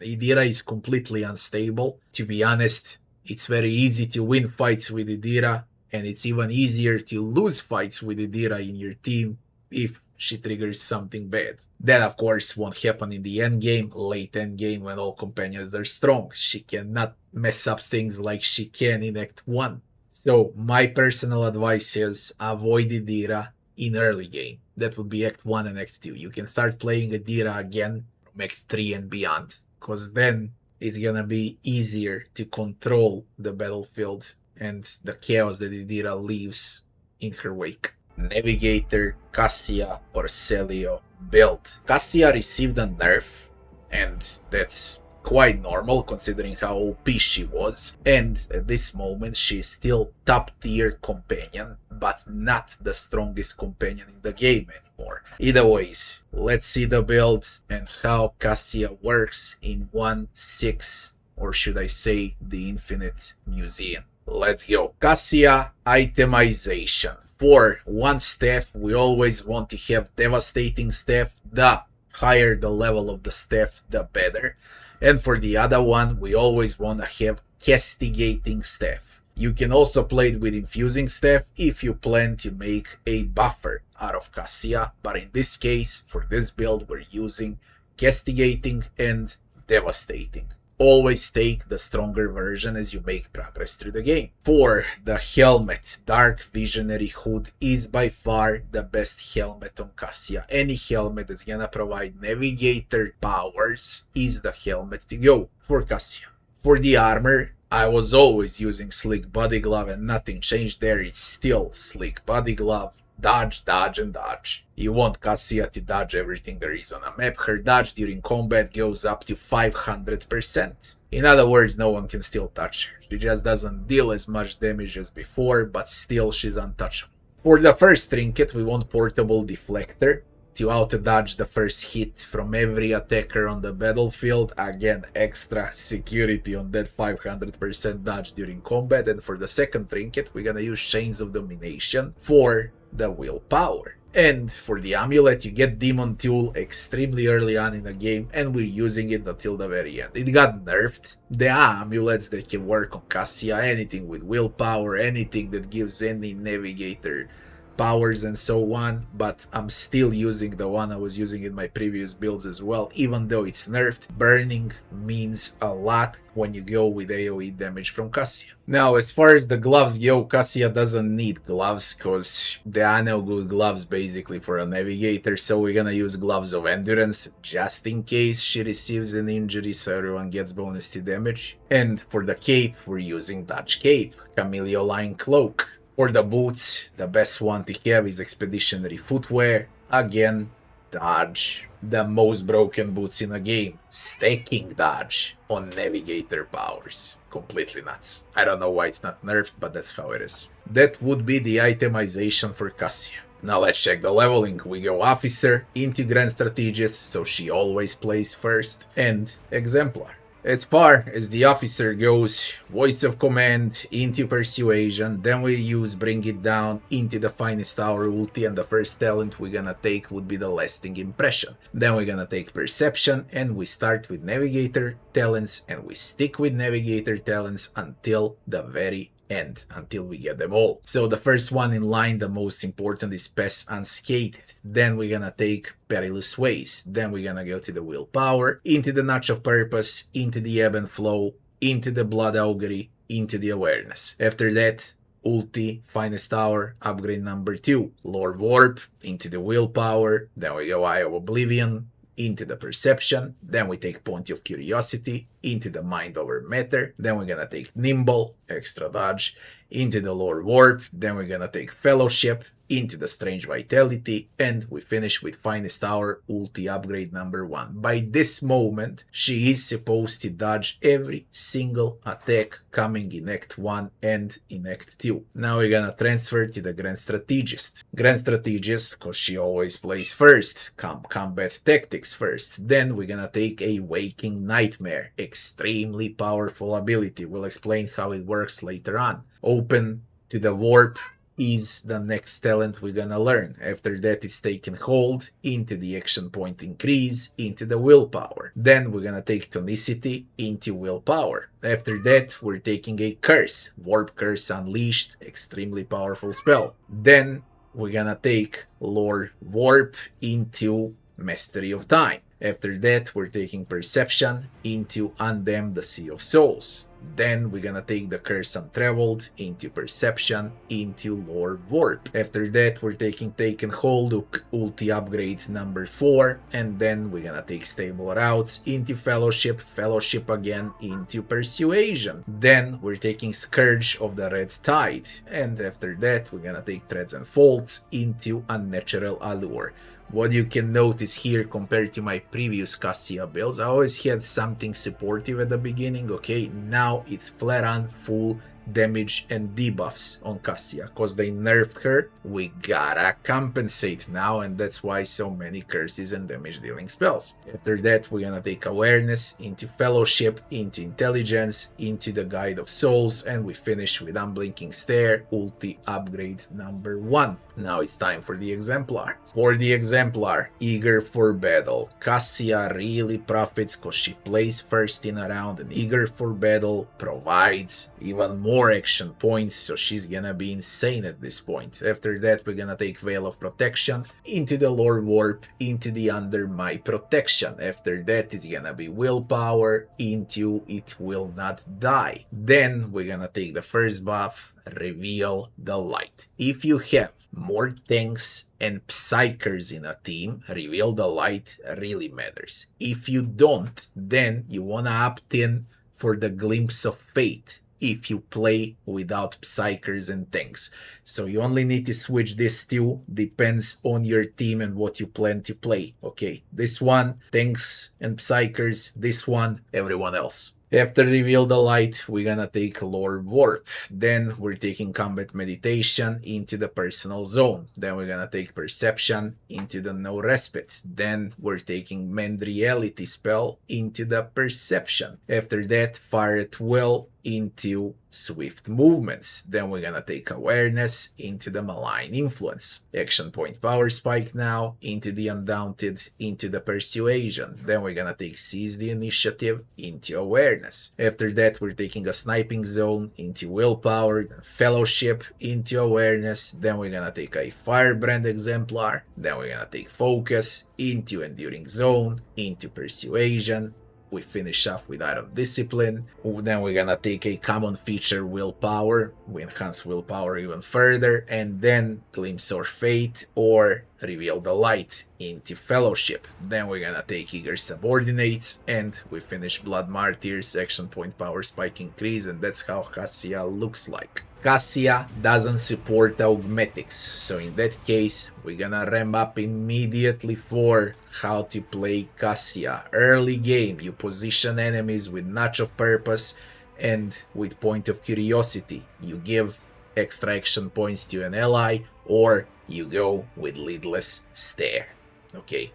Idira is completely unstable. To be honest, it's very easy to win fights with Idira, and it's even easier to lose fights with Idira in your team if she triggers something bad. That of course won't happen in the end game, late end game when all companions are strong. She cannot mess up things like she can in Act 1. So my personal advice is avoid Idira in early game. That would be Act 1 and Act 2. You can start playing Idira again from Act 3 and beyond, because then it's gonna be easier to control the battlefield and the chaos that Idira leaves in her wake. Navigator, Cassia, or Celio build. Cassia received a nerf, and that's quite normal considering how OP she was, and at this moment she is still top tier companion, but not the strongest companion in the game anymore. Either ways, let's see the build and how Cassia works in 1.6, or should I say the Infinite Museion. Let's go. Cassia itemization. For one staff, we always want to have devastating staff. The higher the level of the staff, the better. And for the other one, we always want to have castigating staff. You can also play it with infusing staff if you plan to make a buffer out of Cassia, but in this case, for this build, we're using castigating and devastating. Always take the stronger version as you make progress through the game. For the helmet, Dark Visionary Hood is by far the best helmet on Cassia. Any helmet that's gonna provide Navigator powers is the helmet to go for Cassia. For the armor, I was always using Slick Body Glove and nothing changed there. It's still Slick Body Glove. Dodge, dodge, and dodge. You want Cassia to dodge everything there is on a map. Her dodge during combat goes up to 500%. In other words, no one can still touch her. She just doesn't deal as much damage as before, but still she's untouchable. For the first trinket, we want Portable Deflector to auto-dodge the first hit from every attacker on the battlefield. Again, extra security on that 500% dodge during combat. And for the second trinket, we're gonna use Chains of Domination for the willpower. And for the amulet, you get Demon Tool extremely early on in the game, and we're using it until the very end. It got nerfed. There are amulets that can work on Cassia, anything with willpower, anything that gives any navigator powers and so on, but I'm still using the one I was using in my previous builds as well, even though it's nerfed. Burning means a lot when you go with AoE damage from Cassia. Now, as far as the gloves go, Cassia doesn't need gloves, because there are no good gloves basically for a navigator, so we're gonna use Gloves of Endurance, just in case she receives an injury so everyone gets bonus to damage. And for the cape, we're using Dutch Cape, Camellia-Line Cloak. For the boots, the best one to have is Expeditionary Footwear. Again, dodge. The most broken boots in the game. Stacking dodge on Navigator powers. Completely nuts. I don't know why it's not nerfed, but that's how it is. That would be the itemization for Cassia. Now let's check the leveling. We go Officer into Grand Strategist, so she always plays first, and Exemplar. As far as the officer goes, Voice of Command into Persuasion, then we use Bring It Down into the Finest Hour ulti, and the first talent we're gonna take would be the Lasting Impression. Then we're gonna take Perception, and we start with Navigator talents, and we stick with Navigator talents until the very end, until we get them all. So the first one in line, the most important, is Pass Unscathed. Then we're gonna take Perilous Ways. Then we're gonna go to the Willpower, into the Notch of Purpose, into the Ebb and Flow, into the Blood Augury, into the Awareness. After that, Ulti, Finest Hour, upgrade number 2, Lore Warp, into the Willpower. Then we go Eye of Oblivion, into the Perception. Then we take Point of Curiosity, into the Mind over Matter. Then we're gonna take Nimble, extra dodge, into the Lore Warp. Then we're gonna take Fellowship, into the Strange Vitality, and we finish with Finest Hour ulti upgrade number 1. By this moment, she is supposed to dodge every single attack coming in Act 1 and in Act 2. Now we're gonna transfer to the Grand Strategist. Grand Strategist, cause she always plays first, combat tactics first. Then we're gonna take a Waking Nightmare, extremely powerful ability. We'll explain how it works later on. Open to the Warp is the next talent we're gonna learn. After that, it's taking hold, into the action point increase, into the willpower. Then we're gonna take tonicity, into willpower. After that, we're taking a curse, Warp Curse Unleashed, extremely powerful spell. Then we're gonna take Lore Warp into Mastery of Time. After that, we're taking Perception into Undam the Sea of Souls. Then we're gonna take the Curse Untraveled into Perception into Lore Warp. After that, we're taking Taken Hold, ulti upgrade number 4, and then we're gonna take Stable Routes into Fellowship, Fellowship again into Persuasion. Then we're taking Scourge of the Red Tide, and after that, we're gonna take Threads and Folds into Unnatural Allure. What you can notice here compared to my previous Cassia builds, I always had something supportive at the beginning, okay? Now it's flat on full damage and debuffs on Cassia, cause they nerfed her. We gotta compensate now, and that's why so many curses and damage dealing spells. After that, we're gonna take Awareness into Fellowship, into Intelligence, into the Guide of Souls, and we finish with Unblinking Stare, ulti upgrade number 1. Now it's time for the Exemplar. For the Exemplar, eager for battle. Cassia really profits cause she plays first in a round, and eager for battle provides even more action points, so she's gonna be insane at this point. After that, we're gonna take Veil of Protection into the Lore Warp, into the Under My Protection. After that, it's gonna be Willpower into It Will Not Die. Then we're gonna take the first buff, Reveal the Light. If you have more tanks and psychers in a team, Reveal the Light really matters. If you don't, then you wanna opt in for the Glimpse of Fate if you play without psychers and tanks. So you only need to switch these two, depends on your team and what you plan to play. Okay, this one, tanks and psychers, this one, everyone else. After Reveal the Light, we're gonna take Lore Warp. Then we're taking Combat Meditation into the Personal Zone. Then we're gonna take Perception into the No Respite. Then we're taking Mend Reality spell into the Perception. After that, Fire at Will into Swift Movements. Then we're gonna take Awareness into the Malign Influence. Action Point Power Spike now into the Undaunted, into the Persuasion. Then we're gonna take Seize the Initiative into Awareness. After that, we're taking a Sniping Zone into Willpower, Fellowship into Awareness. Then we're gonna take a Firebrand Exemplar. Then we're gonna take Focus into Enduring Zone, into Persuasion. We finish up with Iron Discipline. Then we're gonna take a common feature, Willpower. We enhance Willpower even further, and then Glimpse of Fate or Reveal the Light into Fellowship. Then we're gonna take Eager Subordinates, and we finish Blood Martyrs, action point power spike increase, and that's how Cassia looks like. Cassia doesn't support augmetics, so in that case, we're gonna ramp up immediately for how to play Cassia. Early game, you position enemies with Notch of Purpose and with Point of Curiosity. You give extra action points to an ally, or you go with Lidless Stare. Okay,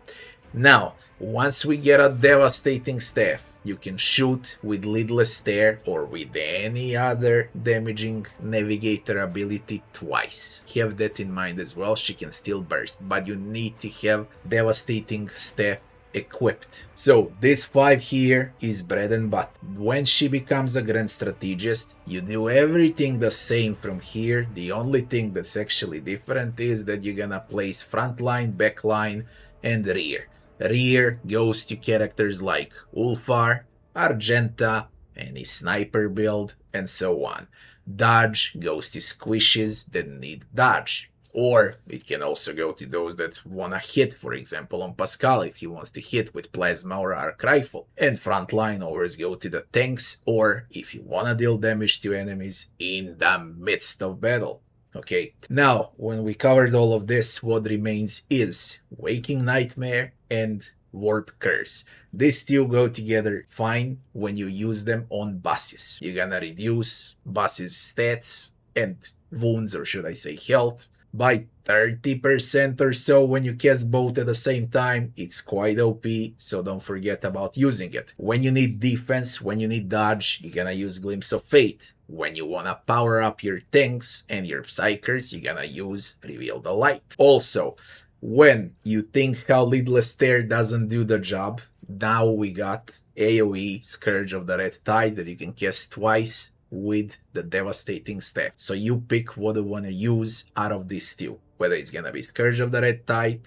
now, once we get a Devastating Staff, you can shoot with Lidless Stare or with any other damaging Navigator ability twice. Have that in mind as well, she can still burst, but you need to have Devastating Staff equipped. So this 5 here is bread and butter. When she becomes a Grand Strategist, you do everything the same from here. The only thing that's actually different is that you're gonna place front line, back line, and rear. Rear goes to characters like Ulfar, Argenta, any sniper build, and so on. Dodge goes to squishes that need dodge. Or it can also go to those that wanna hit, for example on Pasqal if he wants to hit with plasma or arc rifle. And frontline always go to the tanks, or if you wanna deal damage to enemies in the midst of battle. Okay, now when we covered all of this, what remains is Waking Nightmare and Warp Curse. These two go together fine when you use them on bosses. You're gonna reduce bosses' stats and wounds, or should I say health, by 30% or so when you cast both at the same time. It's quite OP, so don't forget about using it. When you need defense, when you need dodge, you're gonna use Glimpse of Fate. When you wanna power up your tanks and your Psykers, you're gonna use Reveal the Light. Also, when you think how Lidless Stare doesn't do the job, now we got AoE Scourge of the Red Tide that you can cast twice with the Devastating Staff. So you pick what you want to use out of these two. Whether it's gonna be Scourge of the Red Tide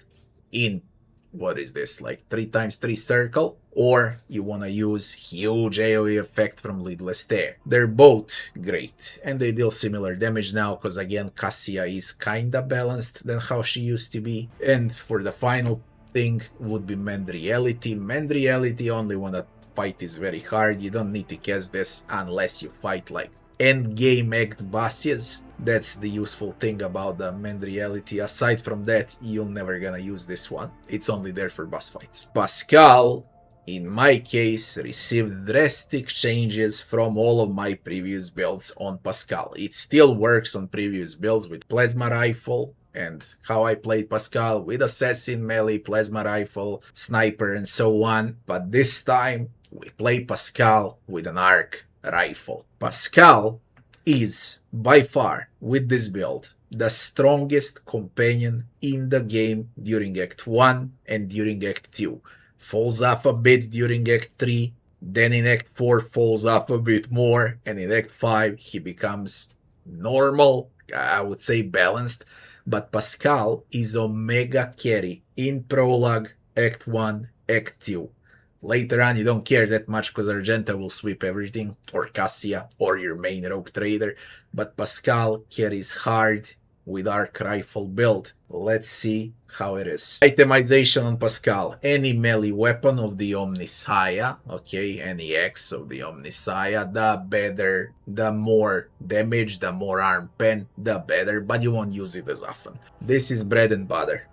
in, what is this, like 3x3 circle, or you want to use huge AoE effect from Lidless Stare. They're both great, and they deal similar damage now, because again, Cassia is kinda balanced than how she used to be. And for the final thing would be Mend Reality. Mend Reality only when the fight is very hard. You don't need to cast this unless you fight like end game act bosses. That's the useful thing about the Mend Reality. Aside from that, you're never gonna use this one. It's only there for boss fights. Pasqal, in my case, received drastic changes from all of my previous builds on Pasqal. It still works on previous builds with Plasma Rifle, and how I played Pasqal with Assassin, Melee, Plasma Rifle, Sniper, and so on. But this time, we play Pasqal with an Arc Rifle. Pasqal is, by far, with this build, the strongest companion in the game during Act 1 and during Act 2. Falls off a bit during Act 3, then in Act 4 falls off a bit more, and in Act 5 he becomes normal, I would say balanced. But Pasqal is Omega carry in Prologue, Act 1, Act 2. Later on, you don't care that much because Argenta will sweep everything, or Cassia, or your main rogue trader. But Pasqal carries hard with Arc Rifle build. Let's see how it is. Itemization on Pasqal. Any melee weapon of the Omnissiah, okay, any X of the Omnissiah, the better, the more damage, the more arm pen, the better, but you won't use it as often. This is bread and butter.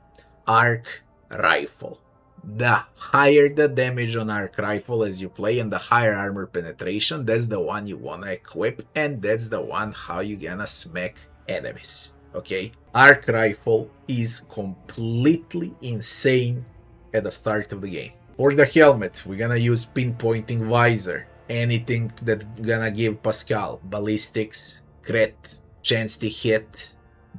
Arc Rifle. The higher the damage on Arc Rifle as you play and the higher armor penetration, that's the one you wanna equip, and that's the one how you gonna smack enemies. Okay, Arc Rifle is completely insane at the start of the game. For the helmet, we're gonna use Pinpointing Visor. Anything that gonna give Pasqal ballistics, crit, chance to hit,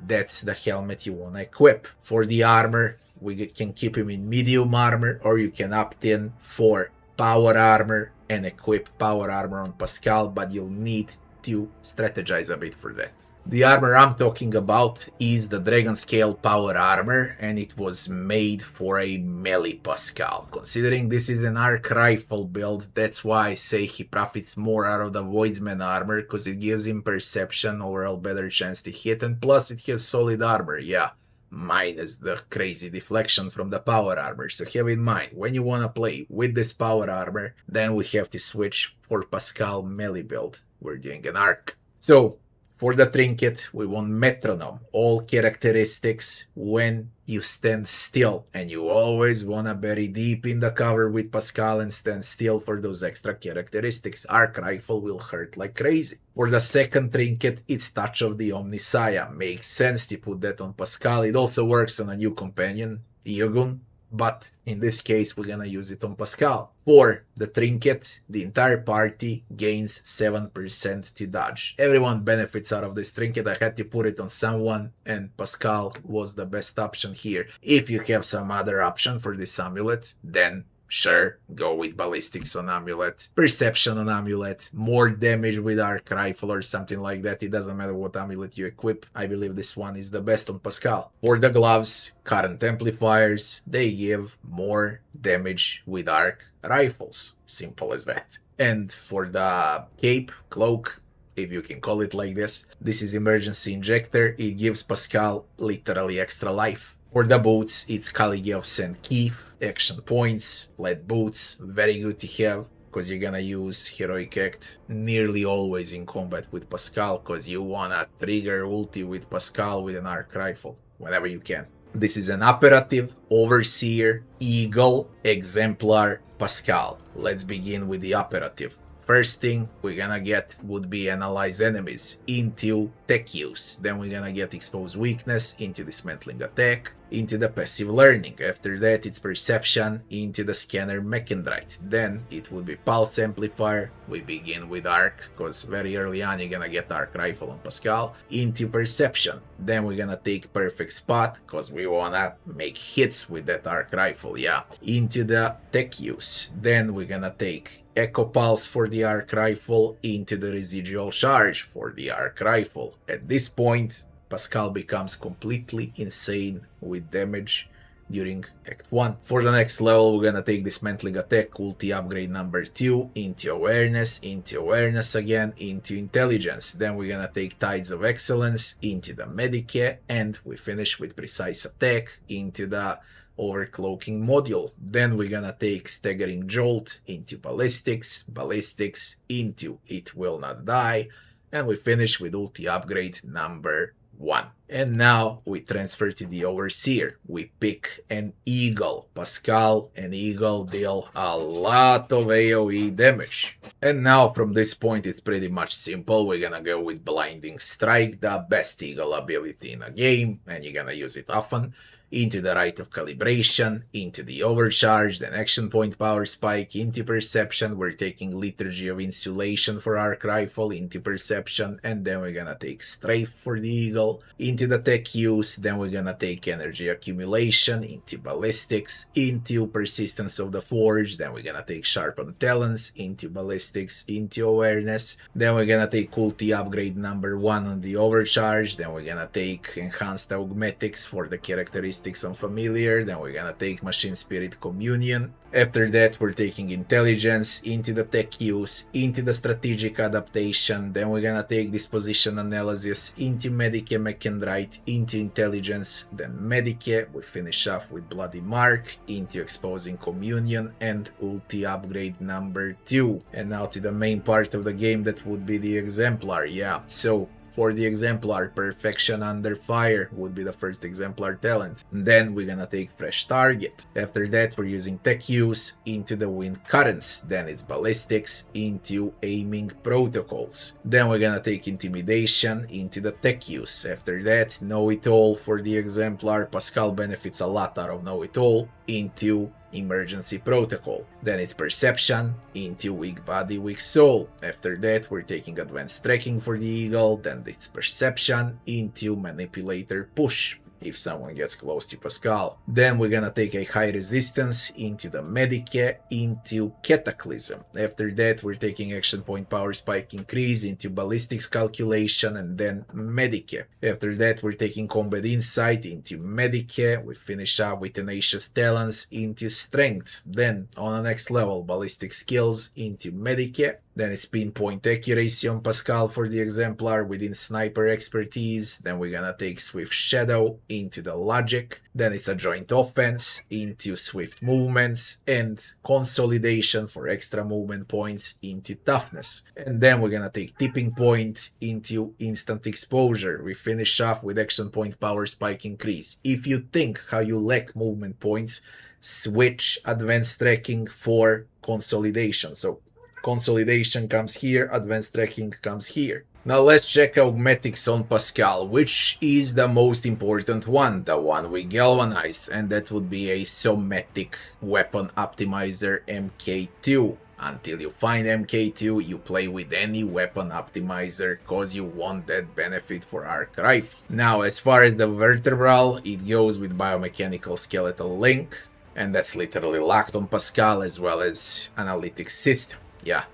that's the helmet you wanna equip. For the armor, we can keep him in medium armor, or you can opt in for power armor and equip power armor on Pasqal, but you'll need to strategize a bit for that. The armor I'm talking about is the Dragon Scale Power Armor, and it was made for a melee Pasqal. Considering this is an Arc Rifle build, that's why I say he profits more out of the Voidsman armor, because it gives him perception, overall better chance to hit, and plus it has solid armor, yeah, minus the crazy deflection from the power armor. So have in mind, when you wanna play with this power armor, then we have to switch for Pasqal melee build. We're doing an arc. So, for the trinket, we want Metronome, all characteristics when you stand still, and you always wanna bury deep in the cover with Pasqal and stand still for those extra characteristics. Arc Rifle will hurt like crazy. For the second trinket, it's Touch of the Omnissiah. Makes sense to put that on Pasqal. It also works on a new companion, Eogunn, but in this case, we're gonna use it on Pasqal. For the trinket, the entire party gains 7% to dodge. Everyone benefits out of this trinket. I had to put it on someone, and Pasqal was the best option here. If you have some other option for this amulet, then sure, go with ballistics on amulet, perception on amulet, more damage with Arc Rifle or something like that. It doesn't matter what amulet you equip. I believe this one is the best on Pasqal. For the gloves, current amplifiers, they give more damage with Arc Rifles. Simple as that. And for the cape, cloak, if you can call it like this. This is emergency injector. It gives Pasqal literally extra life. For the boots, it's Caligula's and Keith, action points, lead boots, very good to have, because you're gonna use Heroic Act nearly always in combat with Pasqal, because you wanna trigger ulti with Pasqal with an arc rifle, whenever you can. This is an Operative, Overseer, Eagle, Exemplar, Pasqal. Let's begin with the Operative. First thing we're gonna get would be analyze enemies into tech use. Then we're gonna get expose weakness into dismantling attack, into the passive learning. After that it's perception into the scanner mechanic. Then it would be pulse amplifier. We begin with arc, because very early on you're gonna get arc rifle on Pasqal, into perception. Then we're gonna take perfect spot, because we wanna make hits with that arc rifle, yeah, into the tech use. Then we're gonna take Echo Pulse for the arc rifle into the residual charge for the arc rifle. At this point, Pasqal becomes completely insane with damage during Act 1. For the next level, we're gonna take Dismantling Attack, ulti upgrade number 2, into Awareness again, into Intelligence. Then we're gonna take Tides of Excellence into the Medicae, and we finish with Precise Attack into the Overcloaking module. Then we're gonna take Staggering Jolt into Ballistics into It Will Not Die, and we finish with ulti upgrade number 1. And now we transfer to the Overseer. We pick an Eagle. Pasqal and Eagle deal a lot of AoE damage. And now from this point it's pretty much simple. We're gonna go with Blinding Strike, the best Eagle ability in a game, and you're gonna use it often. Into the Rite of Calibration, into the Overcharge, then Action Point Power Spike, into Perception. We're taking Liturgy of Insulation for Arc Rifle, into Perception, and then we're gonna take Strafe for the Eagle, into the Tech Use, then we're gonna take Energy Accumulation, into Ballistics, into Persistence of the Forge, then we're gonna take Sharpened Talons, into Ballistics, into Awareness, then we're gonna take ulti upgrade number 1 on the Overcharge, then we're gonna take Enhanced Augmetics for the characteristics on Familiar, then we're gonna take Machine Spirit Communion. After that we're taking Intelligence, into the Tech Use, into the Strategic Adaptation, then we're gonna take Disposition Analysis, into Medicae Mechanic, into Intelligence, then Medicae. We finish off with Bloody Mark, into Exposing Communion, and ulti upgrade number 2. And now to the main part of the game, that would be the Exemplar, yeah. So for the Exemplar, Perfection Under Fire would be the first Exemplar talent. Then we're gonna take Fresh Target. After that we're using Tech Use into the Wind Currents. Then it's Ballistics into Aiming Protocols. Then we're gonna take Intimidation into the Tech Use. After that, Know It All for the Exemplar. Pasqal benefits a lot out of Know It All into Emergency Protocol. Then it's Perception into Weak Body, Weak Soul. After that we're taking Advanced Tracking for the Eagle, then it's Perception into Manipulator Push if someone gets close to Pasqal. Then we're gonna take a High Resistance into the Medicae, into Cataclysm. After that we're taking Action Point Power Spike Increase into Ballistics Calculation, and then Medicae. After that we're taking Combat Insight into Medicae. We finish up with Tenacious Talons into Strength. Then on the next level, Ballistic Skills into Medicae. Then it's Pinpoint Accuracy on Pasqal for the Exemplar within Sniper Expertise. Then we're gonna take Swift Shadow into the Logic. Then it's a Joint Offense into Swift Movements, and Consolidation for extra movement points into Toughness. And then we're gonna take Tipping Point into Instant Exposure. We finish off with Action Point Power Spike Increase. If you think how you lack movement points, switch Advanced Tracking for Consolidation. So Consolidation comes here, Advanced Tracking comes here. Now let's check Augmetics on Pasqal, which is the most important one, the one we galvanized, and that would be a Somatic Weapon Optimizer MK2. Until you find MK2, you play with any weapon optimizer, cause you want that benefit for Arc Rifle. Now as far as the vertebral, it goes with Biomechanical Skeletal Link, and that's literally locked on Pasqal, as well as Analytics System. Yeah.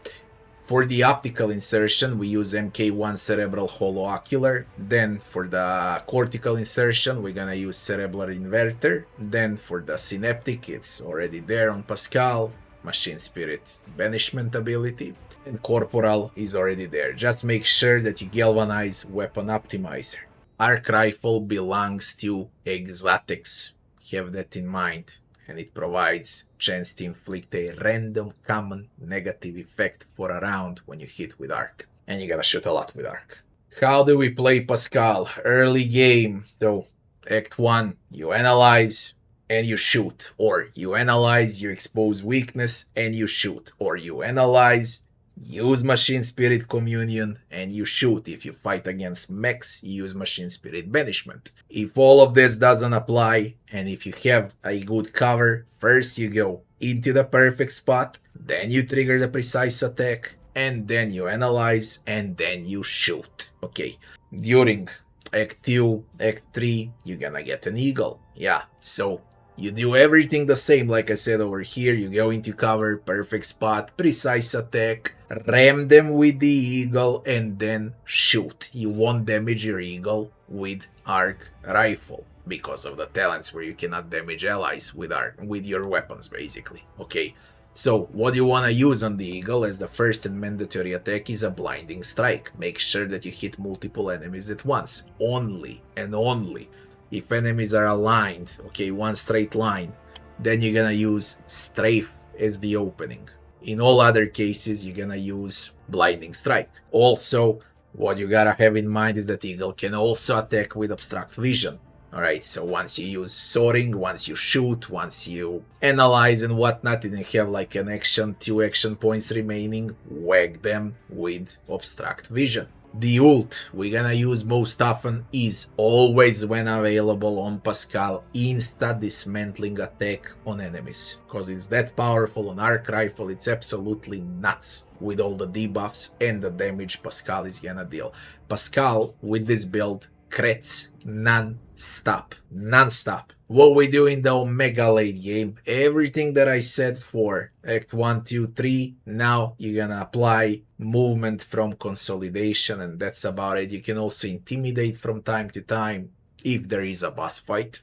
For the optical insertion, we use MK1 Cerebral Holo-Ocular. Then for the cortical insertion, we're gonna use Cerebral Inverter. Then for the synaptic, it's already there on Pasqal. Machine Spirit banishment ability. And Corporal is already there. Just make sure that you galvanize Weapon Optimizer. Arc Rifle belongs to Exotics. Have that in mind. And it provides chance to inflict a random common negative effect for a round when you hit with Arc. And you gotta shoot a lot with Arc. How do we play Pasqal? Early game. So, Act 1, you analyze and you shoot. Or you analyze, you expose weakness and you shoot. Or you analyze, use Machine Spirit Communion and you shoot. If you fight against mechs, you use Machine Spirit Banishment. If all of this doesn't apply, and if you have a good cover, first you go into the perfect spot, then you trigger the precise attack, and then you analyze, and then you shoot. Okay, during Act 2, Act 3, you're gonna get an eagle. Yeah, so you do everything the same, like I said over here. You go into cover, perfect spot, precise attack, ram them with the eagle, and then shoot. You won't damage your eagle with arc rifle because of the talents where you cannot damage allies with your weapons, basically. Okay, so what you want to use on the eagle as the first and mandatory attack is a blinding strike. Make sure that you hit multiple enemies at once, only and only if enemies are aligned, okay, one straight line. Then you're gonna use strafe as the opening. In all other cases, you're gonna use blinding strike. Also, what you gotta have in mind is that eagle can also attack with obstruct vision. Alright, so once you use soaring, once you shoot, once you analyze and whatnot, and you have like an action, 2 action points remaining, whack them with obstruct vision. The ult we're gonna use most often is always, when available on Pasqal, insta dismantling attack on enemies. Because it's that powerful on Arc Rifle, it's absolutely nuts with all the debuffs and the damage Pasqal is gonna deal. Pasqal, with this build, crits non-stop. Non-stop. What we do in the Omega late game, everything that I said for Act 1, 2, 3, now you're gonna apply movement from consolidation, and that's about it. You can also intimidate from time to time if there is a boss fight.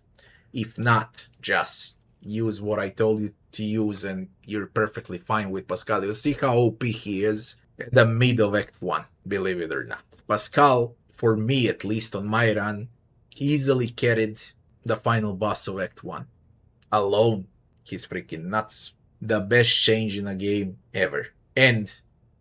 If not, just use what I told you to use and you're perfectly fine with Pasqal. You'll see how OP he is at the mid of Act 1, believe it or not. Pasqal, for me at least on my run, easily carried the final boss of Act 1. Alone, he's freaking nuts. The best change in a game ever. And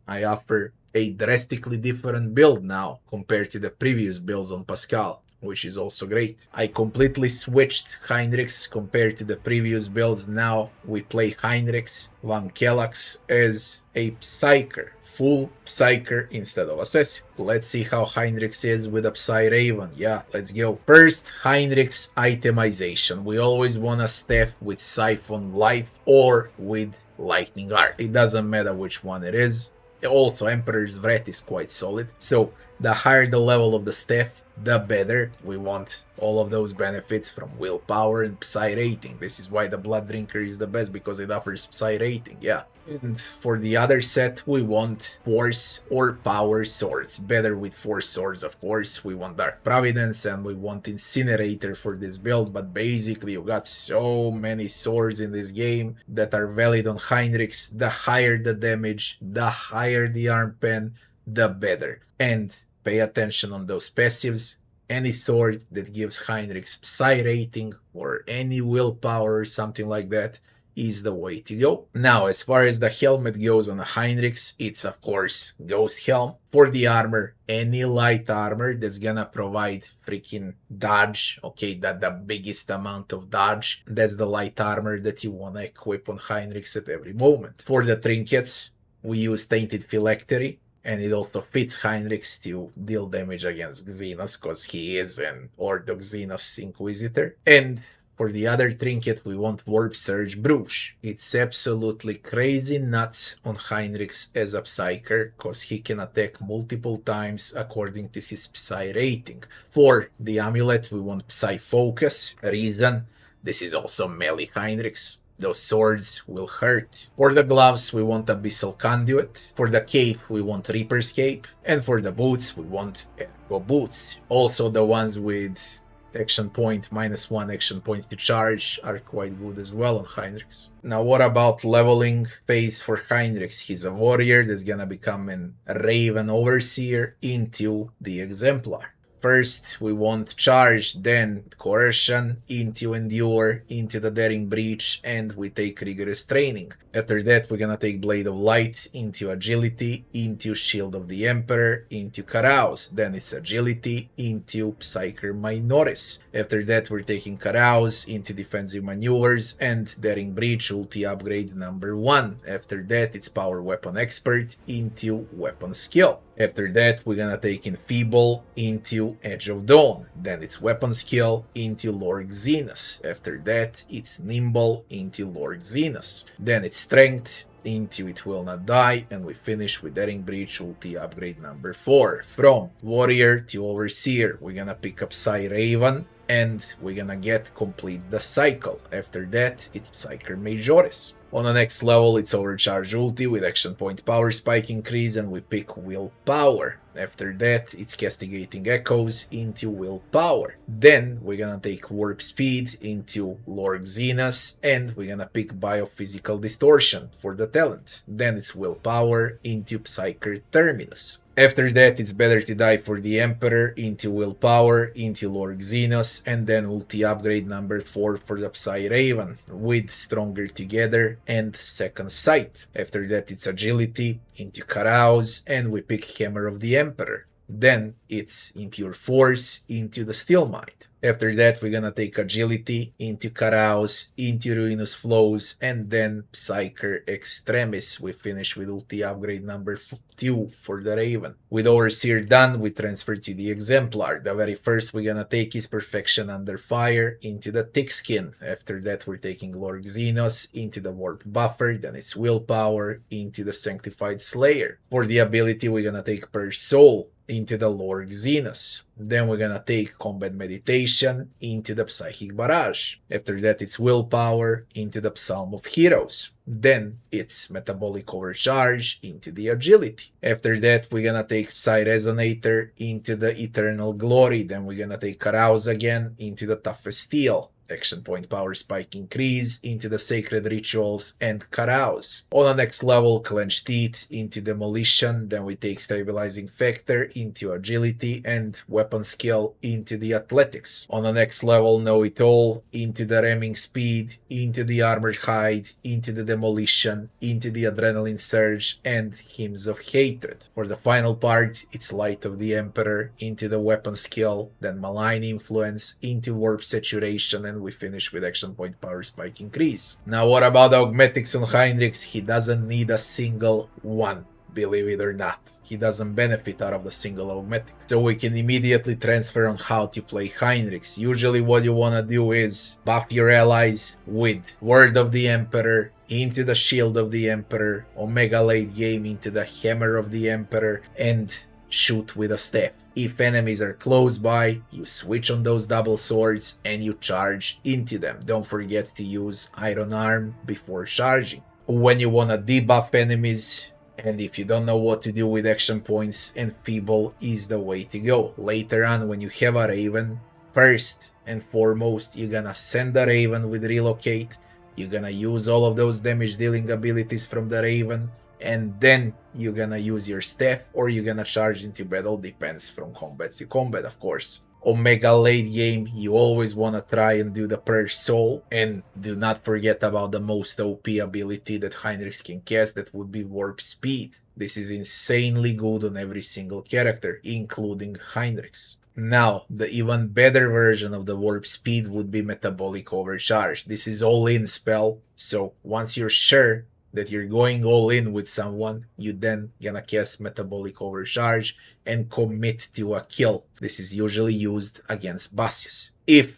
I offer a drastically different build now compared to the previous builds on Pasqal, which is also great. I completely switched Heinrix compared to the previous builds. Now we play Heinrix Van Kellax as a Psyker. Full Psyker instead of Assassin. Let's see how Heinrix is with a Psy Raven. Yeah, let's go. First, Heinrix itemization. We always want a staff with Siphon Life or with Lightning Arc. It doesn't matter which one it is. Also, Emperor's Wrath is quite solid. So, the higher the level of the staff, the better. We want all of those benefits from willpower and Psy rating. This is why the Blood Drinker is the best, because it offers Psy rating, yeah. And for the other set, we want Force or Power swords. Better with Force swords, of course. We want Dark Providence and we want Incinerator for this build. But basically, you got so many swords in this game that are valid on Heinrix. The higher the damage, the higher the arm pen, the better. And pay attention on those passives. Any sword that gives Heinrix Psy rating or any willpower or something like that is the way to go. Now, as far as the helmet goes on a Heinrix, it's of course Ghost Helm. For the armor, any light armor that's gonna provide freaking dodge, okay, that the biggest amount of dodge, that's the light armor that you wanna equip on Heinrix at every moment. For the trinkets, we use Tainted Phylactery, and it also fits Heinrix to deal damage against Xenos, because he is an Orthodox Xenos Inquisitor. And for the other trinket, we want Warp Surge Bruges. It's absolutely crazy nuts on Heinrix as a Psyker, because he can attack multiple times according to his Psy rating. For the amulet, we want Psy Focus. Reason, this is also melee Heinrix. Those swords will hurt. For the gloves, we want Abyssal Conduit. For the cape, we want Reaper's Cape. And for the boots, we want Ergo Boots. Also the ones with action point, -1 action point to charge are quite good as well on Heinrix. Now what about leveling phase for Heinrix? He's a warrior that's gonna become a Raven Overseer into the Exemplar. First, we want charge, then coercion, into endure, into the daring breach, and we take rigorous training. After that, we're gonna take Blade of Light, into agility, into Shield of the Emperor, into carouse. Then it's agility, into Psyker Minoris. After that, we're taking carouse, into defensive maneuvers, and daring breach ulti upgrade number 1. After that, it's power weapon expert, into weapon skill. After that, we're gonna take Enfeeble into Edge of Dawn. Then it's weapon skill into Lord Xenos. After that, it's Nimble into Lord Xenos. Then it's strength into It Will Not Die, and we finish with Daring Breach ulti upgrade number 4. From warrior to overseer, we're gonna pick up Psy Raven, and we're gonna complete the cycle. After that, it's Psyker Majoris. On the next level, it's overcharge ulti with action point power spike increase, and we pick willpower. After that, it's castigating echoes into willpower. Then we're gonna take warp speed into Lord Xenos, and we're gonna pick biophysical distortion for the talent. Then it's willpower into Psyker Terminus. After that, it's better to die for the Emperor, into willpower, into Lord Xenos, and then ulti upgrade number 4 for the Psy Raven, with stronger together and second sight. After that, it's agility, into carouse, and we pick Hammer of the Emperor. Then it's impure force into the Steel Mind. After that, we're gonna take agility, into carouse, into ruinous flows, and then Psyker Extremis. We finish with ulti upgrade number 2 for the Raven. With Overseer done, we transfer to the Exemplar. The very first we're gonna take is Perfection Under Fire into the Thick Skin. After that, we're taking Lord Xenos into the Warp Buffer. Then it's willpower into the Sanctified Slayer. For the ability, we're gonna take Purge Soul into the Lord Xenos. Then we're gonna take Combat Meditation into the Psychic Barrage. After that, it's willpower into the Psalm of Heroes. Then it's Metabolic Overcharge into the Agility. After that, we're gonna take Psy Resonator into the Eternal Glory. Then we're gonna take Carouse again into the Toughest Steel. Action point power spike increase into the Sacred Rituals and Carouse. On the next level, Clenched Teeth into Demolition. Then we take Stabilizing Factor into Agility and Weapon Skill into the Athletics. On the next level, Know It All into the Ramming Speed, into the Armored Hide, into the Demolition, into the Adrenaline Surge, and Hymns of Hatred. For the final part, it's Light of the Emperor into the Weapon Skill, then Malign Influence into Warp Saturation, and we finish with action point power spike increase. Now what about Augmetics on Heinrix? He doesn't need a single one, believe it or not. He doesn't benefit out of the single Augmetic. So we can immediately transfer on how to play Heinrix. Usually what you wanna do is buff your allies with Word of the Emperor into the Shield of the Emperor, Omega late game into the Hammer of the Emperor, and shoot with a staff. If enemies are close by, you switch on those double swords and you charge into them. Don't forget to use Iron Arm before charging. When you wanna debuff enemies, and if you don't know what to do with action points, Enfeeble is the way to go. Later on, when you have a Raven, first and foremost, you're gonna send the Raven with Relocate. You're gonna use all of those damage dealing abilities from the Raven, and then you're gonna use your staff or you're gonna charge into battle, depends from combat to combat, of course. Omega late game, you always wanna try and do the Purge Soul, and do not forget about the most OP ability that Heinrix can cast, that would be Warp Speed. This is insanely good on every single character, including Heinrix. Now, the even better version of the Warp Speed would be Metabolic Overcharge. This is all-in spell, so once you're sure that you're going all in with someone, you then gonna cast Metabolic Overcharge and commit to a kill. This is usually used against bosses. If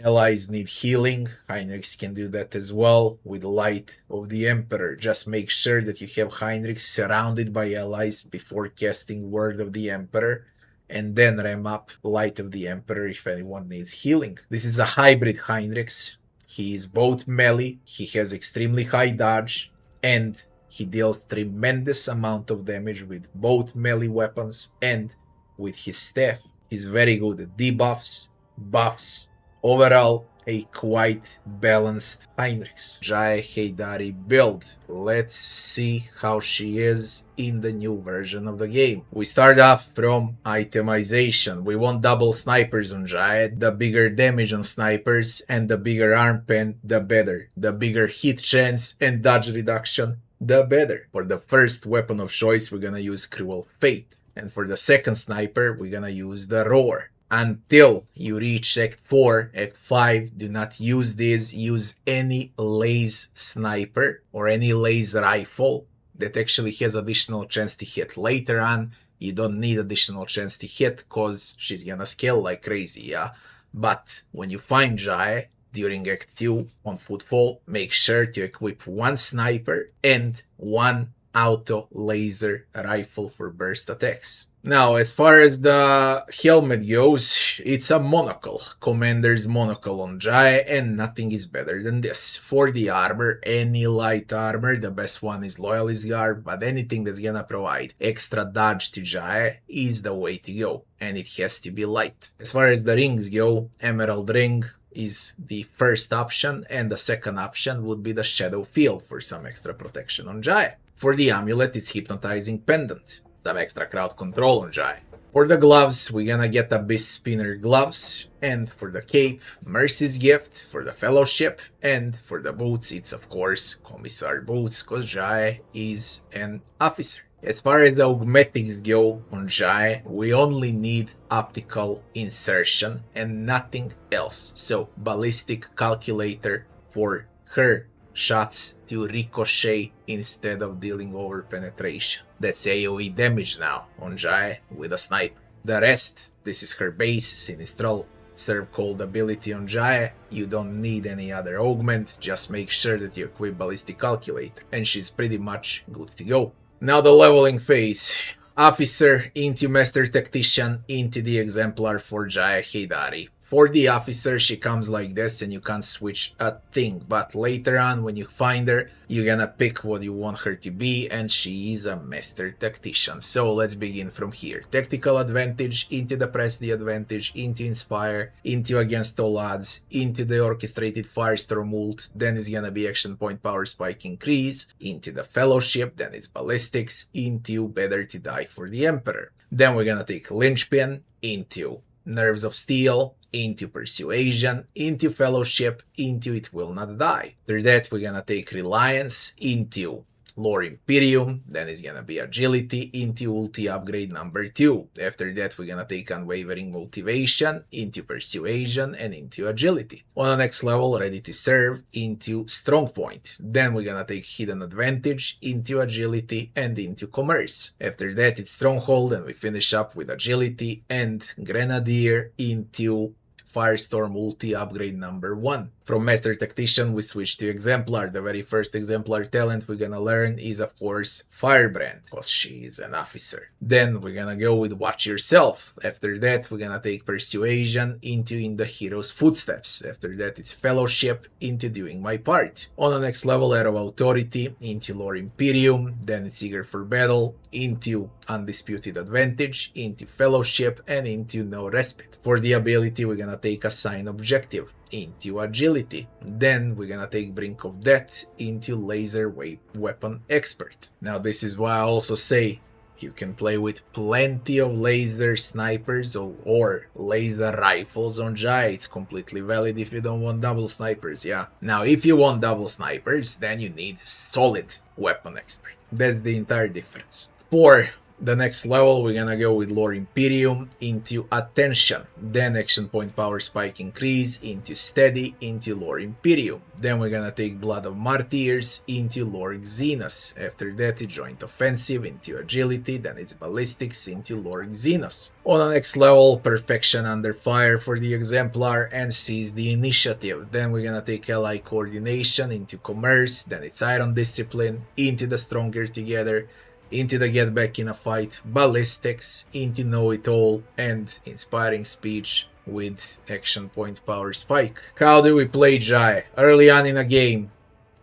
allies need healing, Heinrix can do that as well with Light of the Emperor. Just make sure that you have Heinrix surrounded by allies before casting Word of the Emperor, and then ram up Light of the Emperor if anyone needs healing. This is a hybrid Heinrix. He is both melee, he has extremely high dodge, and he deals tremendous amount of damage with both melee weapons and with his staff. He's very good at debuffs, buffs. Overall, a quite balanced Heinrix. Jaya Heydari build. Let's see how she is in the new version of the game. We start off from itemization. We want double snipers on Jaya. The bigger damage on snipers and the bigger arm pen, the better. The bigger hit chance and dodge reduction, the better. For the first weapon of choice, we're gonna use Cruel Fate. And for the second sniper, we're gonna use the Roar. Until you reach Act 4, Act 5, do not use this. Use any laser sniper or any laser rifle that actually has additional chance to hit. Later on, you don't need additional chance to hit because she's gonna scale like crazy, yeah? But when you find Jaya during Act 2 on Footfall, make sure to equip one sniper and one auto laser rifle for burst attacks. Now, as far as the helmet goes, it's a monocle. Commander's monocle on Jaya, and nothing is better than this. For the armor, any light armor, the best one is Loyalist Garb, but anything that's gonna provide extra dodge to Jaya is the way to go, and it has to be light. As far as the rings go, Emerald Ring is the first option, and the second option would be the Shadow Field for some extra protection on Jaya. For the amulet, it's Hypnotizing Pendant. Some extra crowd control on Jaya. For the gloves, we're gonna get Abyss Spinner gloves, and for the cape, Mercy's Gift, for the Fellowship, and for the boots, it's of course Commissar boots, cause Jaya is an officer. As far as the augmetics go on Jaya, we only need optical insertion and nothing else. So, ballistic calculator for her shots to ricochet instead of dealing over penetration. That's AoE damage now on Jaya with a sniper. The rest, this is her base, Sinistral, Serve Cold ability on Jaya. You don't need any other augment, just make sure that you equip Ballistic Calculator, and she's pretty much good to go. Now the leveling phase. Officer into Master Tactician into the Exemplar for Jaya Heydari. For the officer, she comes like this and you can't switch a thing, but later on when you find her, you're gonna pick what you want her to be, and she is a Master Tactician. So let's begin from here. Tactical Advantage, into the Press the Advantage, into Inspire, into Against All Odds, into the Orchestrated Firestorm ult, then it's gonna be Action Point Power Spike Increase, into the Fellowship, then it's Ballistics, into Better to Die for the Emperor. Then we're gonna take Linchpin, into Nerves of Steel, into Persuasion, into Fellowship, into It Will Not Die. After that, we're gonna take Reliance, into Lore Imperium, then it's gonna be Agility, into Ulti upgrade number 2. After that, we're gonna take Unwavering Motivation, into Persuasion, and into Agility. On the next level, Ready to Serve, into Strong Point. Then we're gonna take Hidden Advantage, into Agility, and into Commerce. After that, it's Stronghold, and we finish up with Agility and Grenadier into Firestorm ulti upgrade number 1. From Master Tactician, we switch to Exemplar. The very first Exemplar talent we're gonna learn is, of course, Firebrand, because she is an officer. Then we're gonna go with Watch Yourself. After that, we're gonna take Persuasion into In the Hero's Footsteps. After that, it's Fellowship into Doing My Part. On the next level, Arrow of Authority into Lore Imperium. Then it's Eager for Battle into Undisputed Advantage, into Fellowship, and into No Respite. For the ability, we're gonna take Assign Objective into Agility. Then we're gonna take Brink of Death into Laser Weapon Expert. Now this is why I also say you can play with plenty of laser snipers or laser rifles on Jaya. It's completely valid if you don't want double snipers, yeah. Now if you want double snipers, then you need solid weapon expert. That's the entire difference. For the next level, we're gonna go with Lore Imperium into Attention, then Action Point Power Spike Increase into Steady into Lore Imperium. Then we're gonna take Blood of Martyrs into Lore Xenos. After that, it's Joint Offensive into Agility, then it's Ballistics into Lore Xenos. On the next level, Perfection Under Fire for the Exemplar and Seize the Initiative. Then we're gonna take Ally Coordination into Commerce, then it's Iron Discipline into the Stronger Together, into the Get Back in a Fight, Ballistics, into Know It All, and Inspiring Speech with Action Point Power Spike. How do we play Jaya? Early on in a game,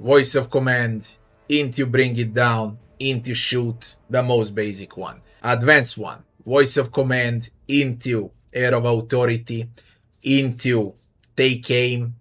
Voice of Command, into Bring It Down, into Shoot, the most basic one. Advanced one, Voice of Command, into Air of Authority, into take aim,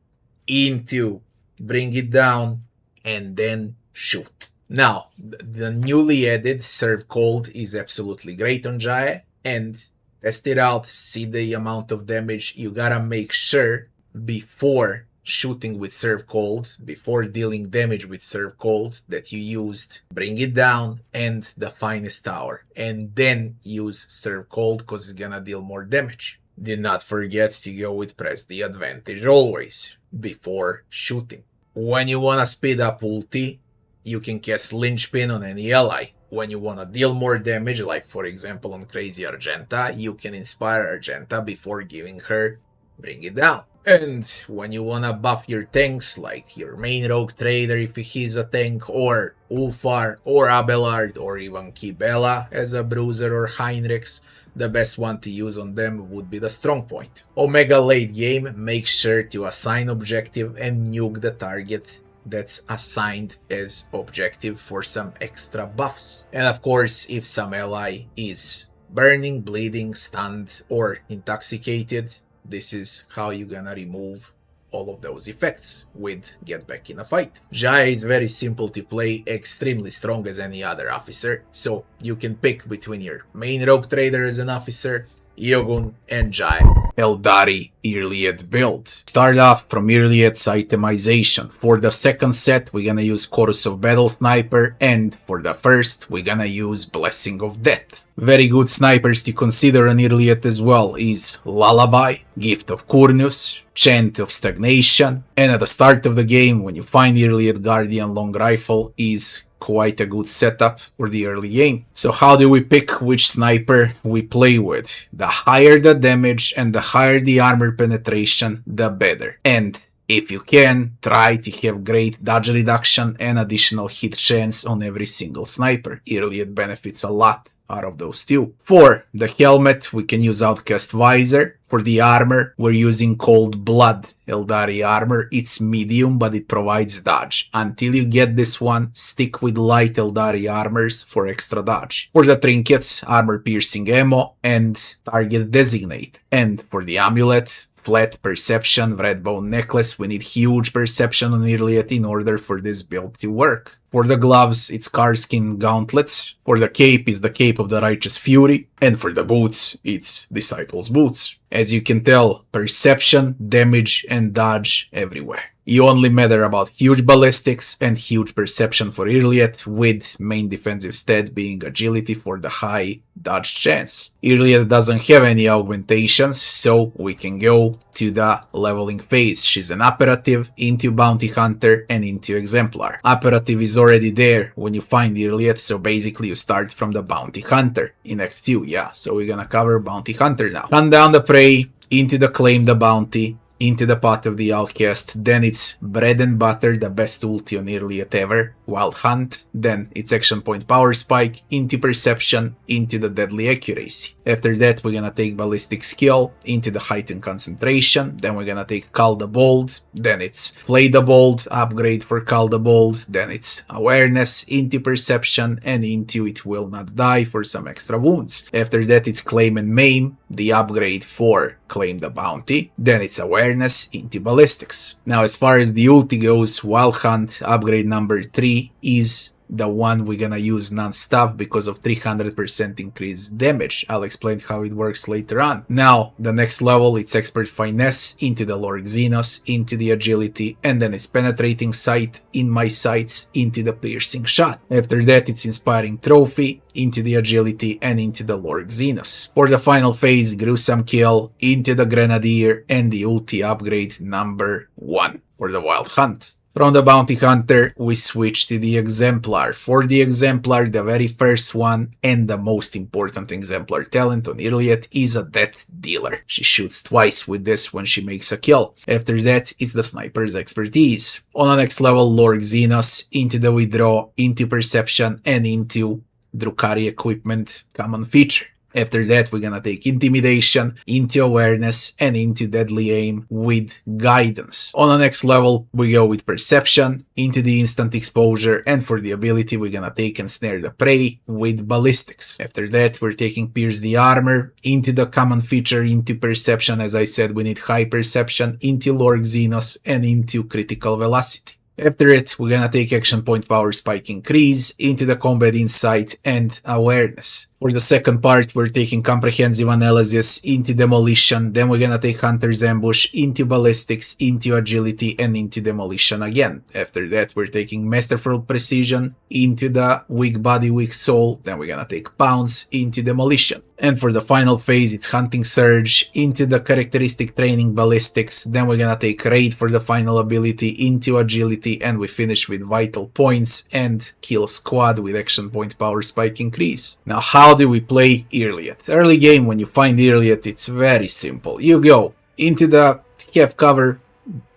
into bring it down, and then shoot. Now, the newly added Serve Cold is absolutely great on Jae, and test it out, see the amount of damage. You gotta make sure before shooting with Serve Cold, before dealing damage with Serve Cold, that you used Bring It Down and the Finest Tower, and then use Serve Cold because it's gonna deal more damage. Do not forget to go with Press the Advantage always, before shooting. When you wanna speed up ulti, you can cast Linchpin on any ally. When you wanna deal more damage, like for example on Crazy Argenta, you can inspire Argenta before giving her Bring It Down. And when you wanna buff your tanks, like your main rogue trader if he's a tank, or Ulfar, or Abelard, or even Kibellah as a bruiser, or Heinrix, the best one to use on them would be the strong point. Omega late game, make sure to assign objective and nuke the target that's assigned as objective for some extra buffs. And of course, if some ally is burning, bleeding, stunned, or intoxicated, this is how you're gonna remove all of those effects with Get Back in a Fight. Jae is very simple to play, extremely strong as any other officer, so you can pick between your main rogue trader as an officer, Eogunn, and Jae. Heydari Yrliet build. Start off from Yrliet's itemization. For the second set, we're gonna use Chorus of Battle Sniper, and for the first, we're gonna use Blessing of Death. Very good snipers to consider on Yrliet as well is Lullaby, Gift of Cornus, Chant of Stagnation, and at the start of the game, when you find Yrliet Guardian Long Rifle, is quite a good setup for the early game. So how do we pick which sniper we play with? The higher the damage and the higher the armor penetration, the better. And if you can, try to have great dodge reduction and additional hit chance on every single sniper. Yrliet benefits a lot out of those two. For the helmet, we can use Outcast Visor. For the armor, we're using Cold Blood Heydari armor. It's medium, but it provides dodge. Until you get this one, stick with light Heydari armors for extra dodge. For the trinkets, armor piercing ammo and target designate. And for the amulet, Flat Perception, Red Bone Necklace. We need huge perception on Yrliet in order for this build to work. For the gloves, it's Carskin Gauntlets. For the cape, is the Cape of the Righteous Fury. And for the boots, it's Disciples Boots. As you can tell, perception, damage, and dodge everywhere. You only matter about huge ballistics and huge perception for Yrliet, with main defensive stat being agility for the high dodge chance. Yrliet doesn't have any augmentations, so we can go to the leveling phase. She's an Operative, into Bounty Hunter, and into Exemplar. Operative is already there when you find Yrliet, so basically you start from the Bounty Hunter in Act 2, yeah. So we're gonna cover Bounty Hunter now. Hunt down the prey, into the Claim the Bounty, into the Pot of the Outcast, then it's Bread and Butter, the best ulti on Yrliet ever, Wild Hunt, then it's Action Point Power Spike, into Perception, into the Deadly Accuracy. After that, we're gonna take Ballistic Skill, into the Heightened Concentration, then we're gonna take Call the Bold, then it's Flay the Bold, upgrade for Call the Bold, then it's Awareness, into Perception, and into It Will Not Die for some extra wounds. After that, it's Claim and Maim, the upgrade for Claim the Bounty, then it's Awareness, into Ballistics. Now, as far as the ulti goes, Wild Hunt, upgrade number 3, is the one we're gonna use non-stop because of 300% increased damage. I'll explain how it works later on. Now, the next level, it's Expert Finesse, into the Lord Xenos, into the Agility, and then it's Penetrating Sight, in my sights, into the Piercing Shot. After that, it's Inspiring Trophy, into the Agility, and into the Lord Xenos. For the final phase, Gruesome Kill, into the Grenadier, and the ulti upgrade number 1 for the Wild Hunt. From the Bounty Hunter, we switch to the Exemplar. For the Exemplar, the very first one and the most important Exemplar talent on Yrliet is a Death Dealer. She shoots twice with this when she makes a kill. After that, it's the Sniper's Expertise. On the next level, Lord Xenos, into the Withdraw, into Perception, and into Drukhari Equipment common feature. After that, we're gonna take Intimidation, into Awareness, and into Deadly Aim with Guidance. On the next level, we go with Perception, into the Instant Exposure, and for the ability, we're gonna take Ensnare the Prey with Ballistics. After that, we're taking Pierce the Armor, into the Common Feature, into Perception. As I said, we need High Perception, into Lorg Xenos, and into Critical Velocity. After it, we're gonna take Action Point Power Spike Increase, into the Combat Insight and Awareness. For the second part, we're taking Comprehensive Analysis, into Demolition, then we're gonna take Hunter's Ambush, into Ballistics, into Agility, and into Demolition again. After that, we're taking Masterful Precision, into the Weak Body, Weak Soul, then we're gonna take Pounce, into Demolition. And for the final phase, it's Hunting Surge, into the Characteristic Training Ballistics, then we're gonna take Raid for the final ability, into Agility, and we finish with Vital Points and Kill Squad with Action Point Power Spike Increase. Now, how do we play Yrliet? Early game, when you find Yrliet, it's very simple. You go into the half cover,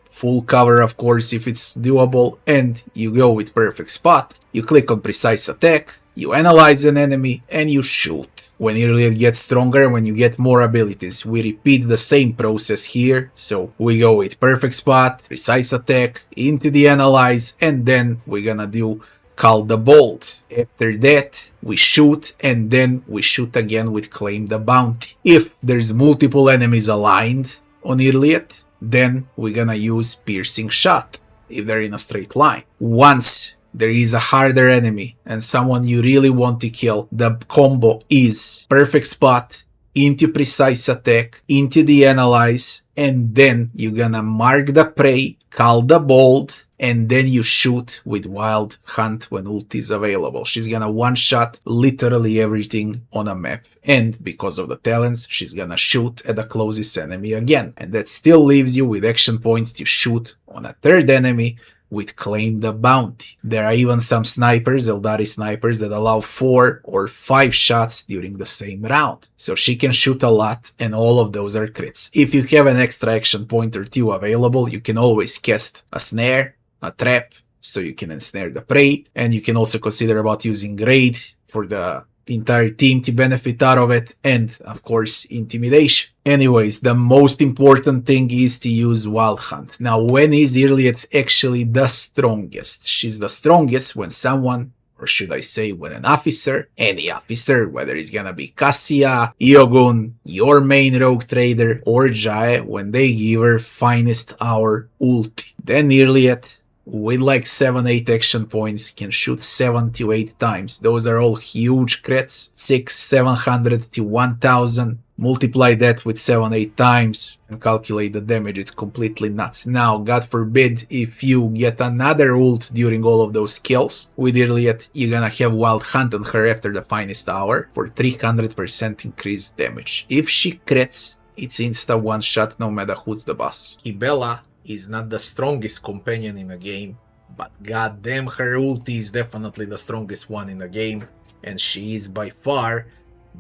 full cover of course if it's doable, and you go with Perfect Spot. You click on Precise Attack, you analyze an enemy, and you shoot. When Yrliet gets stronger, when you get more abilities, we repeat the same process here. So we go with Perfect Spot, Precise Attack, into the Analyze, and then we're gonna do Call the Bolt. After that, we shoot, and then we shoot again with Claim the Bounty. If there's multiple enemies aligned on Yrliet, then we're gonna use Piercing Shot, if they're in a straight line. Once there is a harder enemy and someone you really want to kill, the combo is Perfect Spot, into Precise Attack, into the Analyze, and then you're gonna mark the prey, Call the Bolt, and then you shoot with Wild Hunt when ult is available. She's gonna one-shot literally everything on a map. And because of the talents, she's gonna shoot at the closest enemy again. And that still leaves you with action points to shoot on a third enemy with Claim the Bounty. There are even some snipers, Heydari snipers, that allow 4 or 5 shots during the same round. So she can shoot a lot, and all of those are crits. If you have an extra action point or 2 available, you can always cast a snare, a trap, so you can ensnare the prey, and you can also consider about using Raid for the entire team to benefit out of it, and of course Intimidation. Anyways, the most important thing is to use Wild Hunt. Now, when is Yrliet actually the strongest? She's the strongest when someone, or should I say when an officer, any officer, whether it's gonna be Cassia, Eogunn, your main rogue trader, or Jae, when they give her finest hour ulti. Then Yrliet, with like 7-8 action points, can shoot 7 to 8 times. Those are all huge crits. 600-700 to 1000. Multiply that with 7-8 times and calculate the damage. It's completely nuts. Now, God forbid, if you get another ult during all of those kills with Yrliet, you're gonna have Wild Hunt on her after the finest hour for 300% increased damage. If she crits, it's insta one shot no matter who's the boss. Kibellah is not the strongest companion in the game, but goddamn, her ulti is definitely the strongest one in the game, and she is by far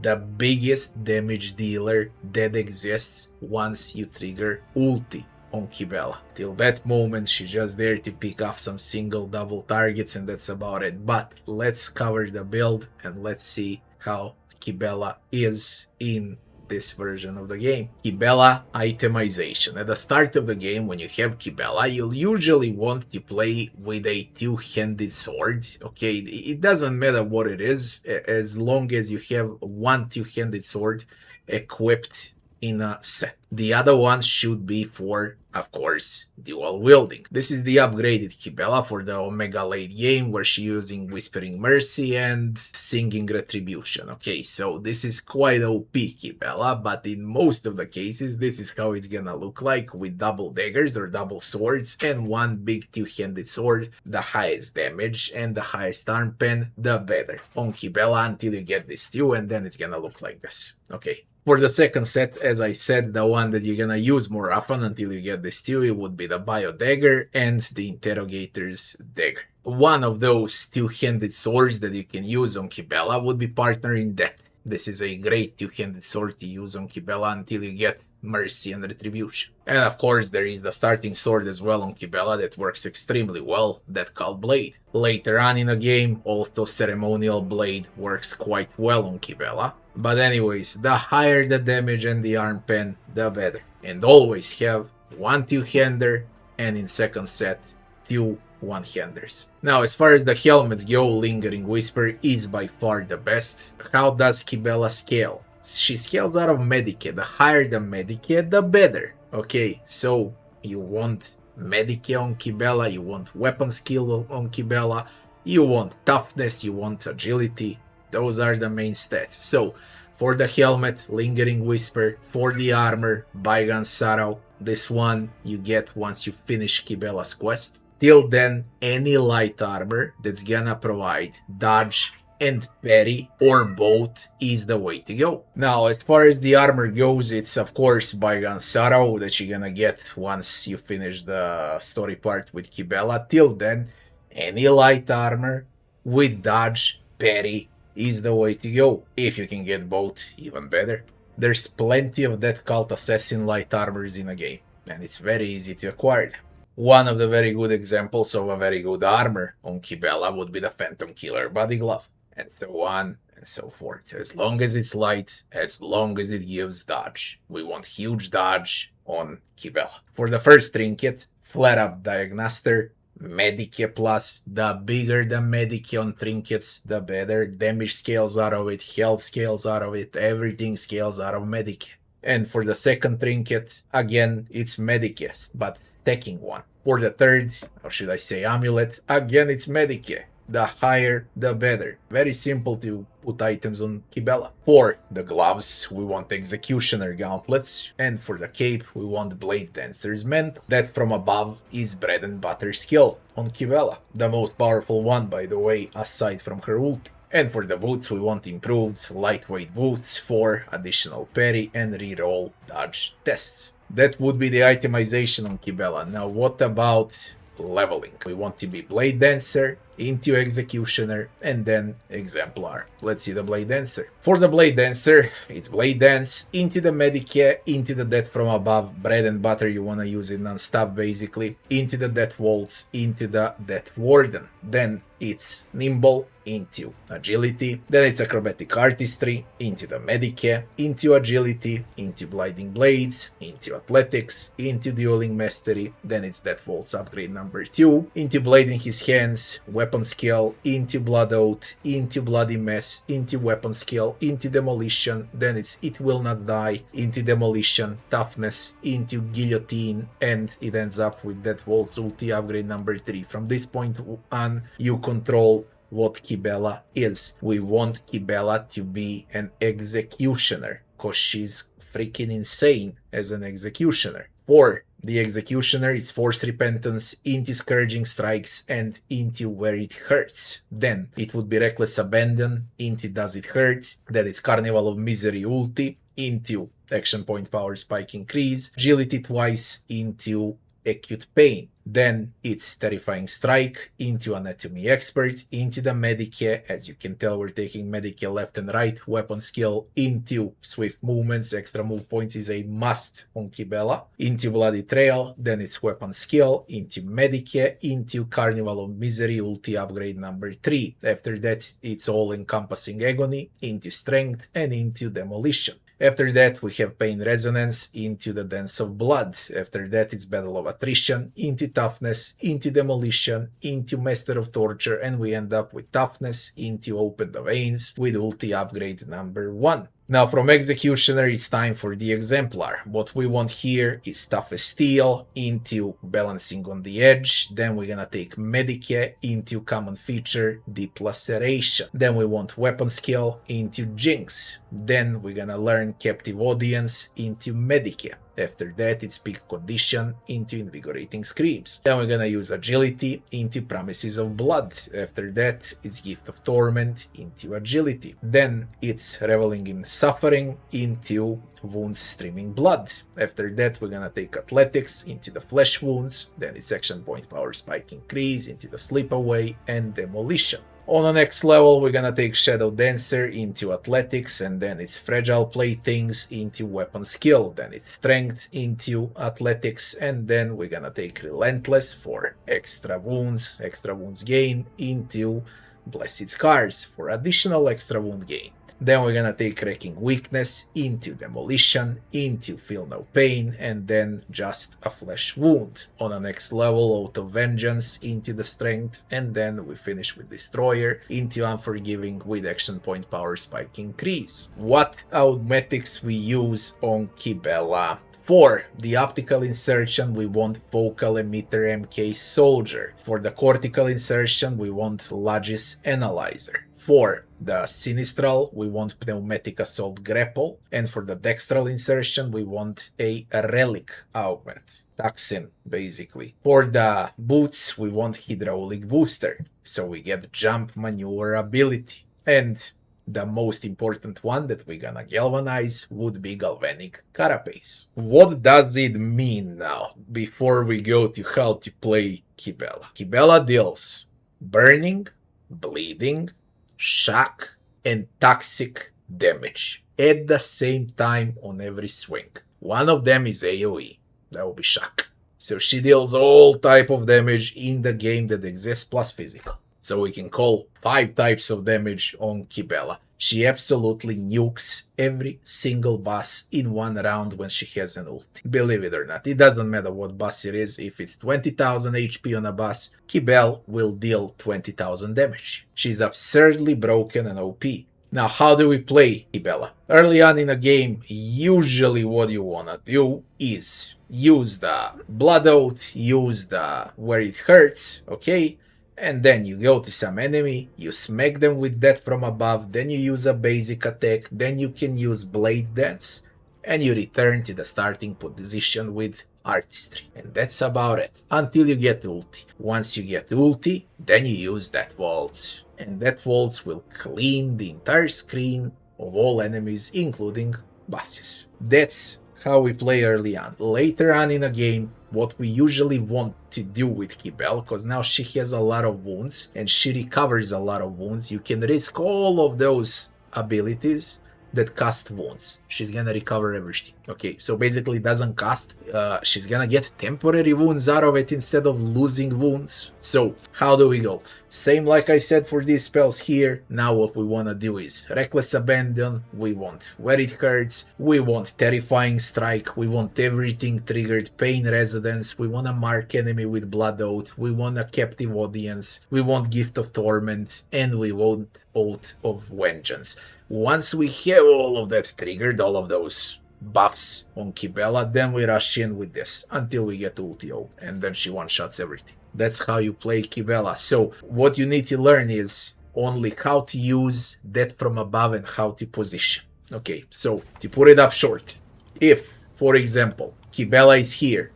the biggest damage dealer that exists once you trigger ulti on Kibellah. Till that moment, she's just there to pick off some single double targets, and that's about it. But let's cover the build and let's see how Kibellah is in this version of the game. Kibellah itemization. At the start of the game, when you have Kibellah, you'll usually want to play with a two-handed sword. Okay, it doesn't matter what it is, as long as you have one two-handed sword equipped in a set. The other one should be for, of course, dual wielding. This is the upgraded Kibellah for the Omega late game, where she's using Whispering Mercy and Singing Retribution. Okay, so this is quite OP Kibellah, but in most of the cases, this is how it's gonna look like, with double daggers or double swords and one big two-handed sword. The highest damage and the highest arm pen, the better on Kibellah, until you get this two, and then it's gonna look like this. Okay. For the second set, as I said, the one that you're gonna use more often until you get this two, it would be the Bio Dagger and the Interrogator's Dagger. One of those two-handed swords that you can use on Kibellah would be Partner in Death. This is a great two-handed sword to use on Kibellah until you get mercy, and retribution. And of course there is the starting sword as well on Kibellah that works extremely well, that called Blade. Later on in the game, also Ceremonial Blade works quite well on Kibellah. But anyways, the higher the damage and the arm pen, the better. And always have 1 two-hander, and in second set, 2 one-handers. Now, as far as the helmets go, Lingering Whisper is by far the best. How does Kibellah scale? She scales out of Medicae. The higher the Medicae, the better. Okay, so you want Medicae on Kibellah, you want weapon skill on Kibellah, you want toughness, you want agility. Those are the main stats. So, for the helmet, Lingering Whisper. For the armor, Bygone Sorrow. This one you get once you finish Kibellah's quest. Till then, any light armor that's gonna provide dodge and parry or both is the way to go. Now, as far as the armor goes, it's of course Bygone Sorrow that you're gonna get once you finish the story part with Kibellah. Till then, any light armor with dodge, parry is the way to go. If you can get both, even better. There's plenty of that cult assassin light armors in the game, and it's very easy to acquire them. One of the very good examples of a very good armor on Kibellah would be the Phantom Killer Body Glove, and so on and so forth. As long as it's light, as long as it gives dodge. We want huge dodge on Kibellah. For the first trinket, Flare Up Diagnoster, Medicae plus. The bigger the Medicae on trinkets, the better. Damage scales out of it, health scales out of it, everything scales out of Medicae. And for the second trinket, again, it's Medicae, but stacking one. For the third, or should I say amulet, again, it's Medicae. The higher, the better. Very simple to put items on Kibellah. For the gloves, we want Executioner Gauntlets. And for the cape, we want Blade Dancer's Mantle. That from above is bread and butter skill on Kibellah. The most powerful one, by the way, aside from her ult. And for the boots, we want improved lightweight boots for additional parry and reroll dodge tests. That would be the itemization on Kibellah. Now, what about leveling? We want to be Blade Dancer, into Executioner, and then Exemplar. Let's see the Blade Dancer. For the Blade Dancer, it's Blade Dance, into the Medicae, into the Death from Above, bread and butter, you want to use it non-stop basically, into the Death Waltz, into the Death Warden. Then it's Nimble, into Agility, then it's Acrobatic Artistry, into the Medicae, into Agility, into Blinding Blades, into Athletics, into Dueling Mastery, then it's Death Waltz upgrade number 2, into Blade in his hands, Weapon Skill, into Blood Oath, into Bloody Mess, into Weapon Skill, into Demolition, then it's It Will Not Die, into Demolition, Toughness, into Guillotine, and it ends up with Death Waltz ulti upgrade number 3. From this point on, you control what Kibellah is. We want Kibellah to be an executioner, cause she's freaking insane as an executioner. For the executioner, it's Force Repentance, into Scourging Strikes, and into Where It Hurts. Then it would be Reckless Abandon, into Does It Hurt, that is Carnival of Misery ulti, into Action Point Power Spike Increase, Agility twice, into Acute Pain. Then it's Terrifying Strike, into Anatomy Expert, into the Medicae. As you can tell, we're taking Medicae left and right. Weapon Skill, into Swift Movements. Extra move points is a must on Kibellah. Into Bloody Trail, then it's Weapon Skill, into Medicae, into Carnival of Misery, ulti upgrade number 3. After that, it's all encompassing Agony, into Strength, and into Demolition. After that, we have Pain Resonance, into the Dance of Blood. After that, it's Battle of Attrition, into Toughness, into Demolition, into Master of Torture, and we end up with Toughness, into Open the Veins, with ulti upgrade number 1. Now from Executioner, it's time for the Exemplar. What we want here is Tough as Steel, into Balancing on the Edge. Then we're gonna take Medicae, into Common Feature, Deep Laceration. Then we want Weapon Skill, into Jinx. Then we're gonna learn Captive Audience, into Medicae. After that, it's Peak Condition, into Invigorating Screams. Then we're gonna use Agility, into Promises of Blood. After that, it's Gift of Torment, into Agility. Then it's Reveling in Suffering, into Wounds Streaming Blood. After that, we're gonna take Athletics, into the Flesh Wounds. Then it's Action Point Power Spike Increase, into the Slip Away, and Demolition. On the next level, we're gonna take Shadow Dancer into Athletics, and then it's Fragile Playthings into Weapon Skill, then it's Strength into Athletics, and then we're gonna take Relentless for extra wounds gain into Blessed Scars for additional extra wound gain. Then we're gonna take Wrecking Weakness into Demolition, into Feel No Pain, and then just a Flesh Wound. On the next level, Auto Vengeance into the Strength, and then we finish with Destroyer into Unforgiving with Action Point Power Spike Increase. What automatics we use on Kibellah? For the optical insertion, we want Focal Emitter MK Soldier. For the cortical insertion, we want Logis Analyzer. For the Sinistral, we want Pneumatic Assault Grapple, and for the Dextral insertion, we want a Relic Augment. Toxin, basically. For the Boots, we want Hydraulic Booster, so we get Jump Maneuver ability. And the most important one that we're gonna galvanize would be Galvanic Carapace. What does it mean now, before we go to how to play Kibellah? Kibellah deals Burning, Bleeding, Shock, and Toxic damage at the same time on every swing. One of them is AoE, that will be Shock. So she deals all type of damage in the game that exists plus physical. So we can call 5 types of damage on Kibellah. She absolutely nukes every single boss in one round when she has an ulti. Believe it or not, it doesn't matter what boss it is. If it's 20,000 HP on a boss, Kibellah will deal 20,000 damage. She's absurdly broken and OP. Now, how do we play Kibellah? Early on in a game, usually what you wanna do is use the Blood Oath, use the Where It Hurts, okay? And then you go to some enemy, you smack them with that from above, then you use a basic attack, then you can use Blade Dance, and you return to the starting position with Artistry. And that's about it, until you get ulti. Once you get ulti, then you use that Waltz. And that Waltz will clean the entire screen of all enemies, including bosses. That's how we play early on. Later on in a game, what we usually want to do with Kibellah, because now she has a lot of wounds and she recovers a lot of wounds, you can risk all of those abilities that cost wounds. She's gonna recover everything. Okay, so basically it doesn't cost. She's gonna get temporary wounds out of it instead of losing wounds. So how do we go? Same like I said for these spells here. Now what we wanna do is Reckless Abandon, we want Where It Hurts, we want Terrifying Strike, we want everything triggered, Pain Resonance, we wanna mark enemy with Blood Oath, we want a Captive Audience, we want Gift of Torment, and we want Oath of Vengeance. Once we have all of that triggered, all of those buffs on Kibellah, then we rush in with this until we get ulti, and then she one-shots everything. That's how you play Kibellah. So what you need to learn is only how to use that from above and how to position. Okay, so to put it up short, if, for example, Kibellah is here,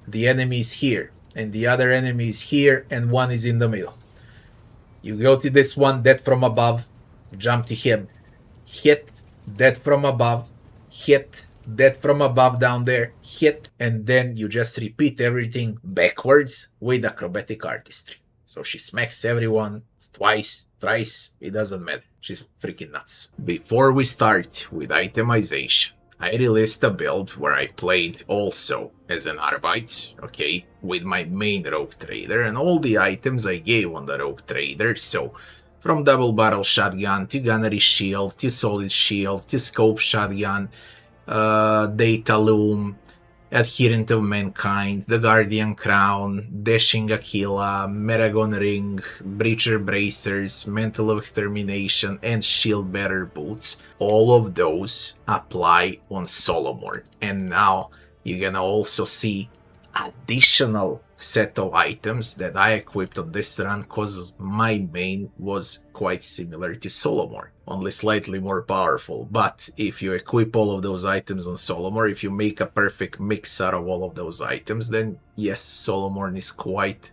the enemy is here, and the other enemy is here, and one is in the middle. You go to this one, that from above, jump to him, hit that from above, hit that from above down there, hit, and then you just repeat everything backwards with acrobatic artistry. So she smacks everyone twice, thrice, it doesn't matter. She's freaking nuts. Before we start with itemization, I released a build where I played also as an Arbite, okay, with my main Rogue Trader and all the items I gave on the Rogue Trader. So from double barrel shotgun to gunnery shield to solid shield to scope shotgun, data loom, adherent of mankind, the guardian crown, dashing Aquila, Meragon ring, breacher bracers, mantle of extermination, and shield bearer boots. All of those apply on Solomorne. And now you're gonna also see additional set of items that I equipped on this run, cause my main was quite similar to Solomorne, only slightly more powerful. But if you equip all of those items on Solomorne, if you make a perfect mix out of all of those items, then yes, Solomorne is quite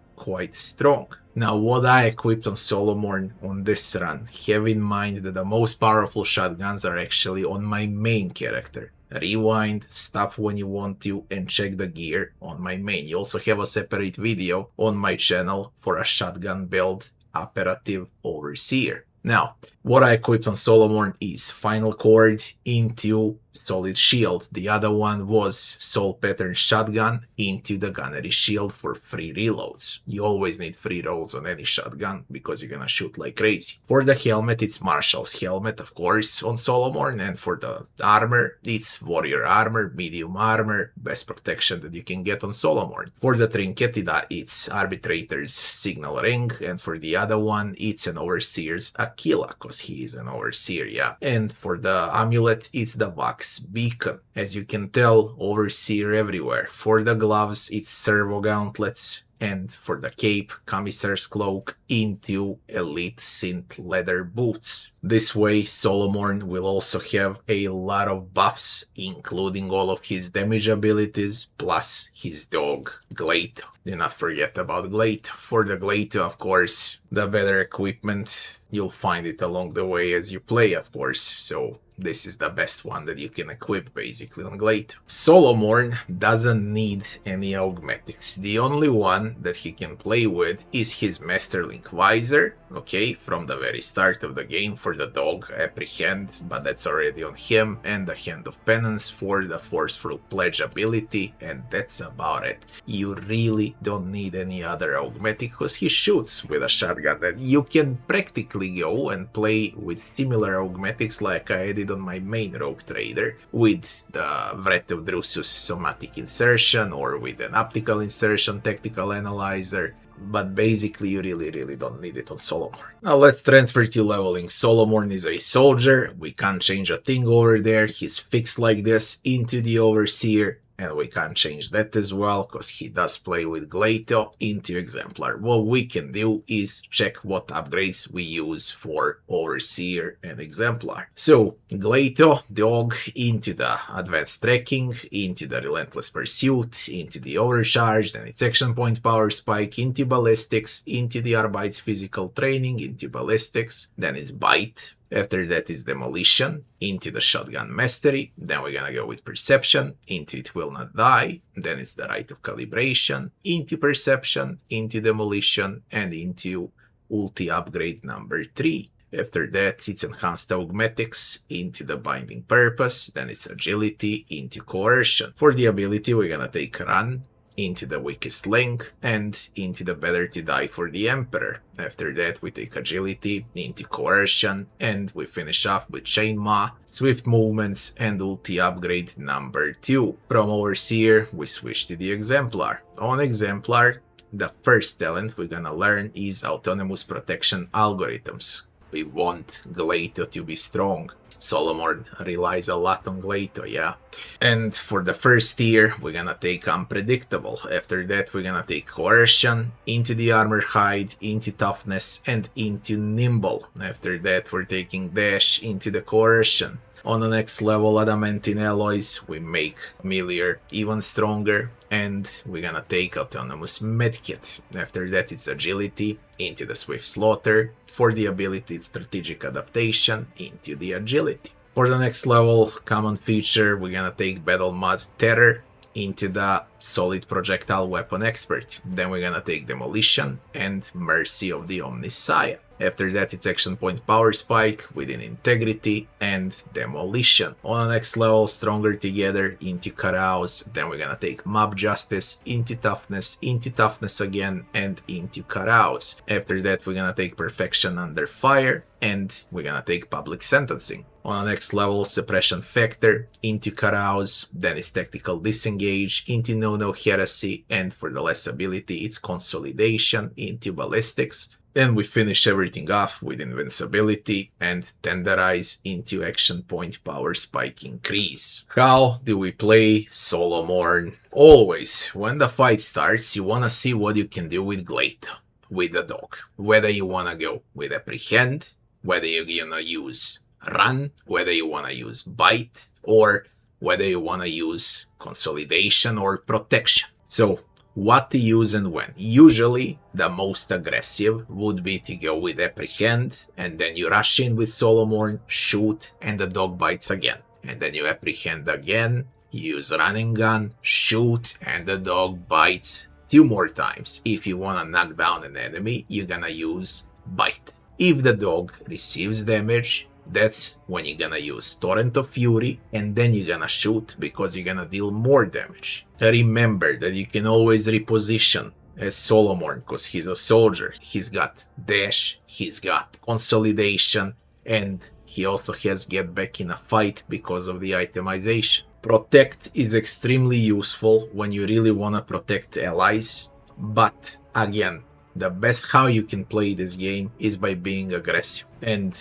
strong. Now what I equipped on Solomorne on this run, have in mind that the most powerful shotguns are actually on my main character. Rewind, stop when you want to, and check the gear on my main. You also have a separate video on my channel for a shotgun build Operative Overseer. Now, what I equipped on Solomorne is Final Chord into Solid Shield. The other one was Soul Pattern Shotgun into the Gunnery Shield for free reloads. You always need free rolls on any shotgun because you're gonna shoot like crazy. For the helmet, it's Marshal's Helmet, of course, on Solomorne, and for the armor, it's Warrior Armor, Medium Armor, best protection that you can get on Solomorne. For the trinket, it's Arbitrator's Signal Ring, and for the other one, it's an Overseer's Aquila, because he is an Overseer, yeah. And for the amulet, it's the Vox Beacon. As you can tell, Overseer everywhere. For the gloves, it's Servo Gauntlets, and for the cape, Commissar's Cloak into Elite Synth Leather Boots. This way, Solomorne will also have a lot of buffs, including all of his damage abilities, plus his dog, Glato. Do not forget about Glato. For the Glato, of course, the better equipment, you'll find it along the way as you play, of course, so this is the best one that you can equip basically on Glato. Solomorne doesn't need any augmetics. The only one that he can play with is his Masterlink Visor, okay, from the very start of the game for the dog Apprehend, but that's already on him, and the Hand of Penance for the Forceful Pledge ability, and that's about it. You really don't need any other augmetic because he shoots with a shotgun that you can practically go and play with similar augmetics like I did on my main rogue trader with the Wrath of Drusus somatic insertion or with an optical insertion tactical analyzer, but basically you really don't need it on Solomorne. Now let's transfer to leveling. Solomorne is a soldier, we can't change a thing over there, he's fixed like this into the Overseer, and we can't change that as well because he does play with Glato into Exemplar. What we can do is check what upgrades we use for Overseer and Exemplar. So Glato, Dog into the Advanced Tracking, into the Relentless Pursuit, into the Overcharge, then it's Action Point Power Spike, into Ballistics, into the Arbite's Physical Training, into Ballistics, then it's Bite. After that is Demolition, into the Shotgun Mastery, then we're gonna go with Perception, into It Will Not Die, then it's the Rite of Calibration, into Perception, into Demolition, and into Ulti Upgrade number 3. After that, it's Enhanced Augmetics, into the Binding Purpose, then it's Agility, into Coercion. For the ability, we're gonna take Run, into the Weakest Link, and into the Better to Die for the Emperor. After that, we take Agility, into Coercion, and we finish off with Chain Maw, Swift Movements, and Ulti Upgrade number 2. From Overseer, we switch to the Exemplar. On Exemplar, the first talent we're gonna learn is Autonomous Protection Algorithms. We want Glato to be strong. Solomorne relies a lot on Glato, yeah. And for the first tier, we're gonna take Unpredictable. After that, we're gonna take Coercion, into the Armor Hide, into Toughness, and into Nimble. After that, we're taking Dash into the Coercion. On the next level, Adamantine Alloys, we make Milier even stronger, and we're gonna take Autonomous Medkit. After that, it's Agility, into the Swift Slaughter. For the ability, it's Strategic Adaptation, into the Agility. For the next level, common feature, we're gonna take Battle Mod Terror, into the Solid Projectile Weapon Expert. Then we're gonna take Demolition and Mercy of the Omnissiah. After that, it's Action Point Power Spike within Integrity and Demolition. On the next level, Stronger Together into Carouse. Then we're gonna take Mob Justice into Toughness again, and into Carouse. After that, we're gonna take Perfection Under Fire, and we're gonna take Public Sentencing. On the next level, Suppression Factor into Carouse, then it's Tactical Disengage into No Heresy, and for the last ability, it's Consolidation into Ballistics. Then we finish everything off with Invincibility and Tenderize into Action Point Power Spike Increase. How do we play Solomorne? Always, when the fight starts, you wanna see what you can do with Glato, with the dog. Whether you wanna go with Apprehend, whether you're gonna use Run, whether you wanna use Bite, or whether you wanna use Consolidation or Protection. So, what to use and when. Usually, the most aggressive would be to go with Apprehend, and then you rush in with Solomorne, shoot, and the dog bites again. And then you Apprehend again, use Running Gun, shoot, and the dog bites 2 more times. If you wanna knock down an enemy, you're gonna use bite. If the dog receives damage, that's when you're gonna use Torrent of Fury, and then you're gonna shoot because you're gonna deal more damage. Remember that you can always reposition as Solomorne because he's a soldier. He's got dash, he's got consolidation, and he also has get back in a fight because of the itemization. Protect is extremely useful when you really want to protect allies, but again, the best how you can play this game is by being aggressive, and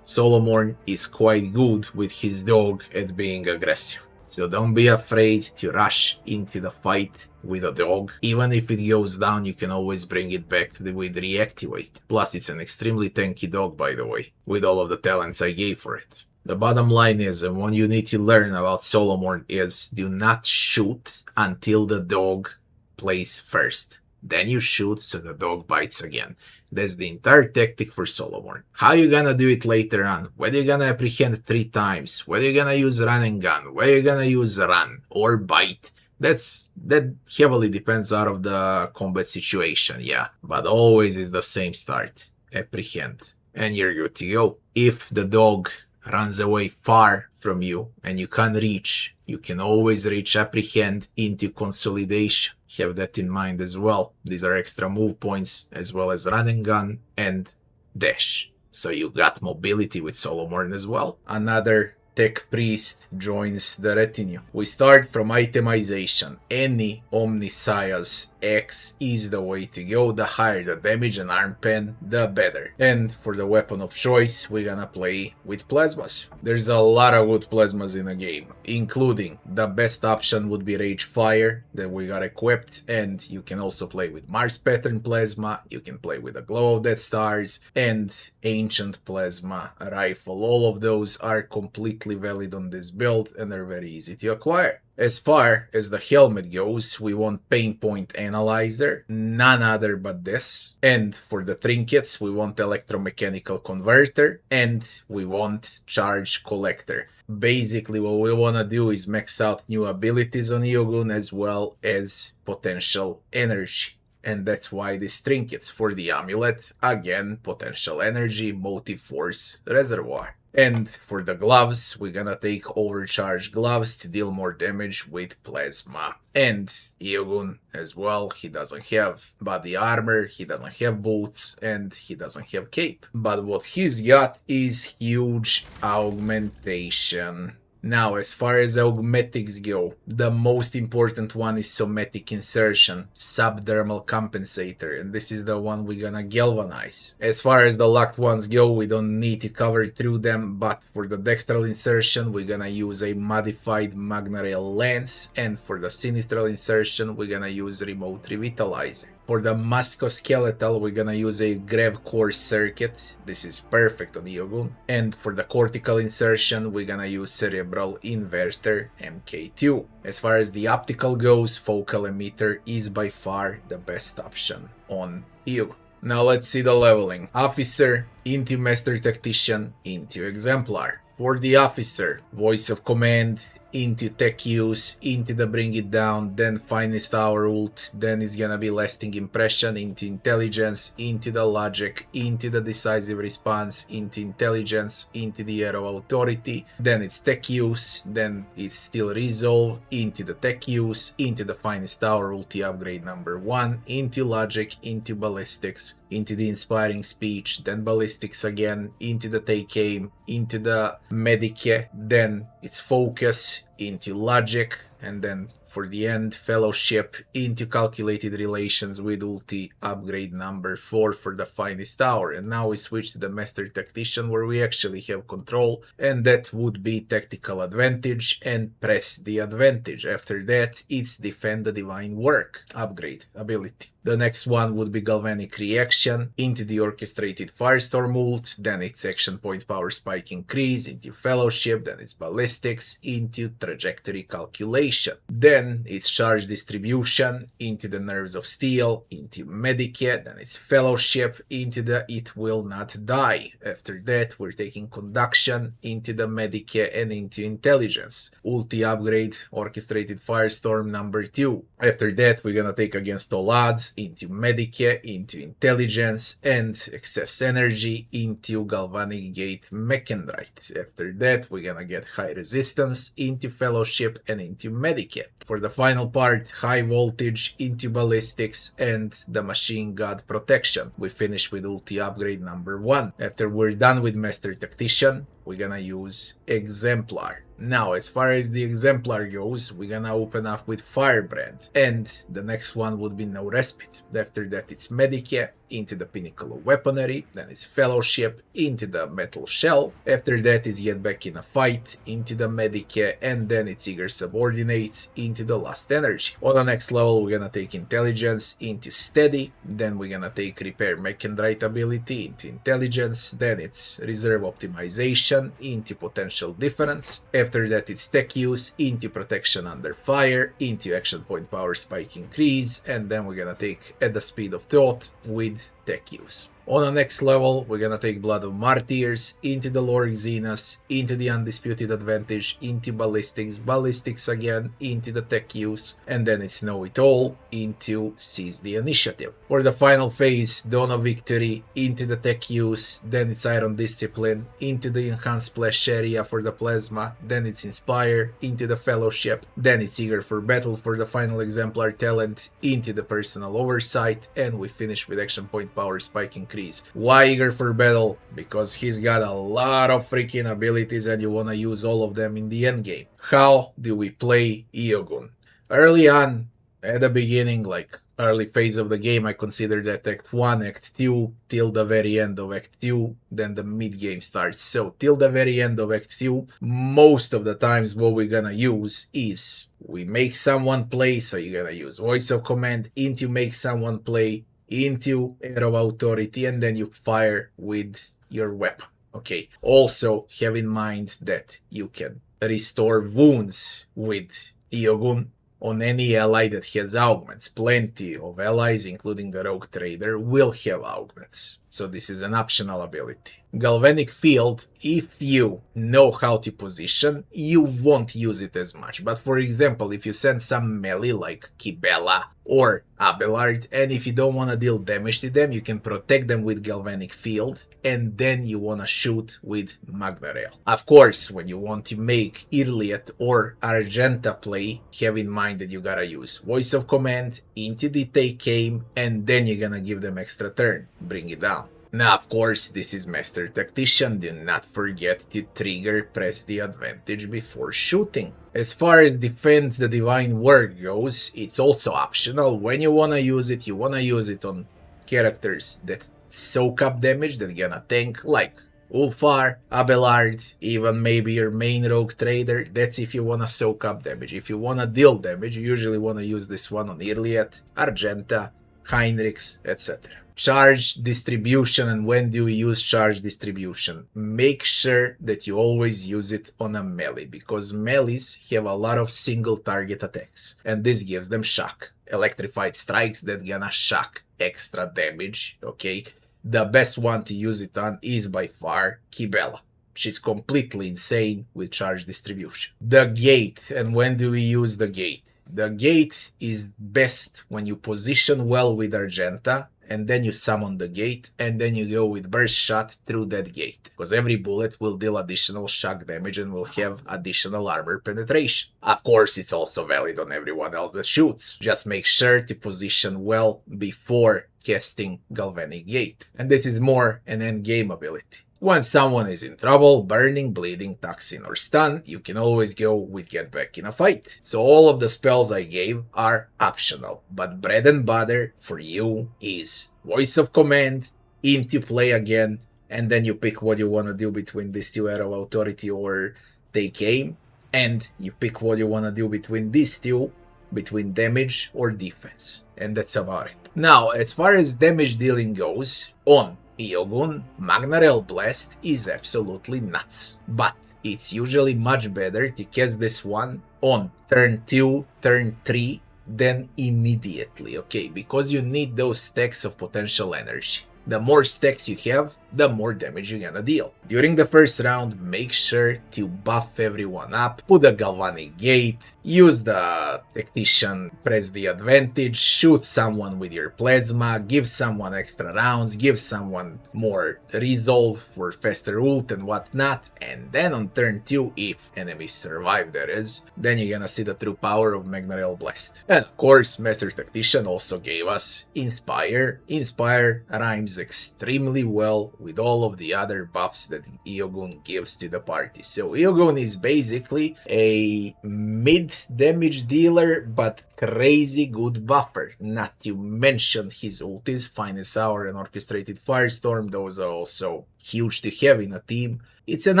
Solomorne is quite good with his dog at being aggressive. So don't be afraid to rush into the fight with a dog. Even if it goes down, you can always bring it back with reactivate. Plus it's an extremely tanky dog, by the way, with all of the talents I gave for it. The bottom line is, and what you need to learn about Solomorne is, do not shoot until the dog plays first. Then you shoot so the dog bites again. That's the entire tactic for Solomorne. How you gonna do it later on? Whether you're gonna apprehend 3 times, whether you're gonna use run and gun, whether you're gonna use run or bite, that heavily depends out of the combat situation, yeah. But always is the same start. Apprehend. And you're good to go. If the dog runs away far from you and you can't reach, you can always reach apprehend into consolidation. Have that in mind as well. These are extra move points as well as run and gun and dash. So you got mobility with Solomorne as well. Another tech priest joins the retinue. We start from itemization. Any Omniscience X is the way to go. The higher the damage and arm pen, the better. And for the weapon of choice, we're gonna play with plasmas. There's a lot of good plasmas in the game, including the best option would be Rage Fire that we got equipped, and you can also play with Mars Pattern Plasma, you can play with the Glow of Death Stars, and Ancient Plasma Rifle. All of those are completely valid on this build and they're very easy to acquire. As far as the helmet goes, we want Pain Point Analyzer, none other but this. And for the trinkets, we want Electromechanical Converter, and we want Charge Collector. Basically, what we want to do is max out new abilities on Eogunn as well as potential energy. And that's why these trinkets for the amulet, again, potential energy, motive force, reservoir. And for the gloves, we're gonna take overcharged gloves to deal more damage with plasma. And Eogunn as well, he doesn't have body armor, he doesn't have boots, and he doesn't have cape. But what he's got is huge augmentation. Now, as far as augmetics go, the most important one is somatic insertion, subdermal compensator, and this is the one we're gonna galvanize. As far as the locked ones go, we don't need to cover through them, but for the dextral insertion, we're gonna use a modified Magnarail lens, and for the sinistral insertion, we're gonna use remote revitalizer. For the musculoskeletal, we're gonna use a Grav Core circuit. This is perfect on Eogunn. And for the cortical insertion, we're gonna use Cerebral Inverter MK2. As far as the optical goes, Focal Emitter is by far the best option on Eogunn. Now let's see the leveling. Officer into Master Tactician into Exemplar. For the Officer, Voice of Command into Tech Use, into the Bring It Down, then Finest Hour ult, then it's gonna be Lasting Impression, into Intelligence, into the Logic, into the Decisive Response, into Intelligence, into the Arrow Authority, then it's Tech Use, then it's still Resolve, into the Tech Use, into the Finest Hour ulti upgrade number 1, into Logic, into Ballistics, into the Inspiring Speech, then Ballistics again, into the Take Aim, into the Medicae, then it's Focus, into Logic, and then for the end, Fellowship, into Calculated Relations with ulti upgrade number 4 for the Finest Hour. And now we switch to the Master Tactician where we actually have control, and that would be Tactical Advantage and Press the Advantage. After that, it's Defend the Divine Work upgrade ability. The next one would be Galvanic Reaction, into the Orchestrated Firestorm ult, then it's Action Point Power Spike Increase, into Fellowship, then it's Ballistics, into Trajectory Calculation. Then it's Charge Distribution, into the Nerves of Steel, into Medicae, then it's Fellowship, into the It Will Not Die. After that, we're taking Conduction, into the Medicae, and into Intelligence. Ulti upgrade, Orchestrated Firestorm number 2. After that, we're gonna take Against All Odds, spells into Medicae, into Intelligence, and excess energy into Galvanic Gate Mechanic. After that, we're gonna get High Resistance into Fellowship and into Medicae. For the final part, High Voltage into Ballistics and the Machine God Protection. We finish with Ulti upgrade number 1. After we're done with Master Tactician, we're gonna use Exemplar. Now, as far as the Exemplar goes, we're gonna open up with Firebrand, and the next one would be No Respite. After that, it's Medicae into the Pinnacle of Weaponry, then it's Fellowship into the Metal Shell. After that, it's Get Back in a Fight into the Medicae, and then it's Eager Subordinates into the Last Energy. On the next level, we're gonna take Intelligence into Steady, then we're gonna take Repair Mechanic ability into Intelligence, then it's Reserve Optimization into Potential Difference. After that, it's Tech Use into Protection Under Fire, into Action Point Power Spike Increase, and then we're gonna take At the Speed of Thought with Tech Use. On the next level, we're gonna take Blood of Martyrs into the Lord Xenos, into the Undisputed Advantage, into Ballistics, Ballistics again, into the Tech Use, and then it's Know It All into Seize the Initiative. For the final phase, Dawn of Victory into the Tech Use, then it's Iron Discipline into the Enhanced Splash area for the Plasma, then it's Inspire into the Fellowship, then it's Eager for Battle for the final Exemplar talent into the Personal Oversight, and we finish with Action Point Power Spike Increase. Why Eager for Battle? Because he's got a lot of freaking abilities and you wanna use all of them in the endgame. How do we play Eogunn? Early on, at the beginning, like early phase of the game, I consider that Act 1, Act 2, till the very end of Act 2, then the mid-game starts. So, till the very end of Act 2, most of the times what we're gonna use is we make someone play, so you're gonna use Voice of Command into make someone play, into Air of Authority, and then you fire with your weapon. Okay, also have in mind that you can restore wounds with Eogunn on any ally that has augments. Plenty of allies, including the Rogue Trader, will have augments. So this is an optional ability. Galvanic Field, if you know how to position, you won't use it as much. But for example, if you send some melee like Kibellah or Abelard, and if you don't want to deal damage to them, you can protect them with Galvanic Field, and then you want to shoot with Magna Rail. Of course, when you want to make Yrliet or Argenta play, have in mind that you gotta use Voice of Command into the Take Aim, and then you're gonna give them extra turn, bring it down. Now, of course, this is Master Tactician. Do not forget to trigger press the advantage before shooting. As far as Defend the Divine Word goes, it's also optional. When you wanna use it, you wanna use it on characters that soak up damage, that gonna tank, like Ulfar, Abelard, even maybe your main Rogue Trader. That's if you wanna soak up damage. If you wanna deal damage, you usually wanna use this one on Yrliet, Argenta, Heinrix, etc. Charge distribution, and when do we use charge distribution? Make sure that you always use it on a melee, because melees have a lot of single target attacks, and this gives them shock. Electrified strikes that gonna shock extra damage, okay? The best one to use it on is by far Kibellah. She's completely insane with charge distribution. The gate, and when do we use the gate? The gate is best when you position well with Argenta, and then you summon the gate, and then you go with burst shot through that gate, because every bullet will deal additional shock damage and will have additional armor penetration. Of course, it's also valid on everyone else that shoots. Just make sure to position well before casting Galvanic Gate, and this is more an end-game ability. When someone is in trouble, burning, bleeding, toxin, or stun, you can always go with Get Back in a Fight. So all of the spells I gave are optional, but bread and butter for you is Voice of Command, into play again, and then you pick what you want to do between these two, Air of Authority or Take Aim, and you pick what you want to do between these two, between damage or defense, and that's about it. Now, as far as damage dealing goes, on Eogunn, Magna Rail Blast is absolutely nuts, but it's usually much better to cast this one on turn 2, turn 3, than immediately, okay? Because you need those stacks of potential energy. The more stacks you have, the more damage you're gonna deal. During the first round, make sure to buff everyone up, put a galvanic gate, use the Tactician, press the advantage, shoot someone with your plasma, give someone extra rounds, give someone more resolve for faster ult and whatnot, and then on turn 2, if enemies survive that is, then you're gonna see the true power of Magneral Blast. And of course, Master Tactician also gave us Inspire. Inspire rhymes extremely well with all of the other buffs that Eogunn gives to the party. So Eogunn is basically a mid-damage dealer, but crazy good buffer. Not to mention his ultis, Finest Hour and Orchestrated Firestorm, those are also huge to have in a team. It's an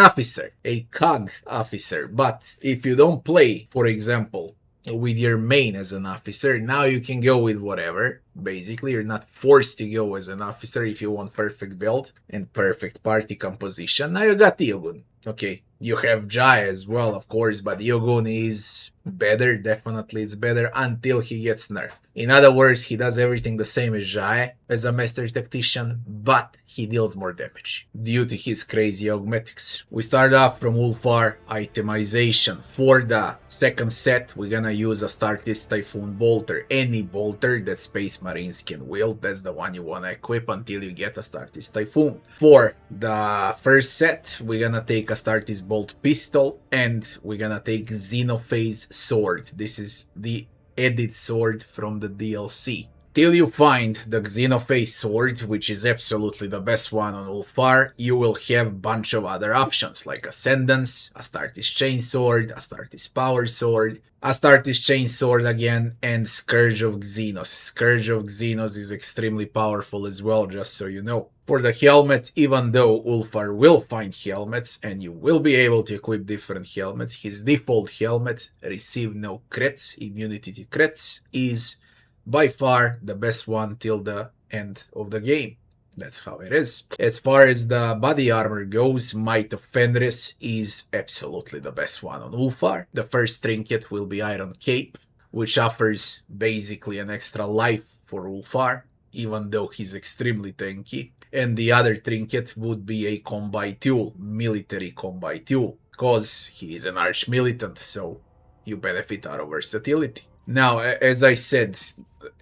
officer, a cog officer, but if you don't play, for example, with your main as an officer, now you can go with whatever. Basically, you're not forced to go as an officer if you want perfect build and perfect party composition. Now you got Eogunn. Okay, you have Jai as well, of course, but Eogunn is better, definitely it's better until he gets nerfed. In other words, he does everything the same as Jai, as a Master Tactician, but he deals more damage due to his crazy augmetics. We start off from Ulfar itemization. For the second set, we're gonna use a Strategist Typhoon Bolter. Any bolter that Space Marines can wield, that's the one you wanna equip until you get a Strategist Typhoon. For the first set, we're gonna take a Strategist Bolt Pistol, and we're gonna take Xenophase Sword. This is the edit sword from the DLC. Till you find the Xenophase Sword, which is absolutely the best one on Ulfar, you will have a bunch of other options like Ascendance, Astartes Chainsword, Astartes Power Sword, Astartes Chainsword again, and Scourge of Xenos. Scourge of Xenos is extremely powerful as well, just so you know. For the helmet, even though Ulfar will find helmets and you will be able to equip different helmets, his default helmet, Receive No Crits, Immunity to Crits, is by far the best one till the end of the game. That's how it is. As far as the body armor goes, Might of Fenris is absolutely the best one on Ulfar. The first trinket will be Iron Cape, which offers basically an extra life for Ulfar, even though he's extremely tanky. And the other trinket would be a Combi Tool, military Combi Tool, because he is an Arch-Militant, so you benefit out of versatility. Now, as I said,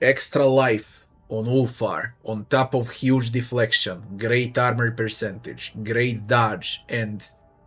extra life on Ulfar, on top of huge deflection, great armor percentage, great dodge, and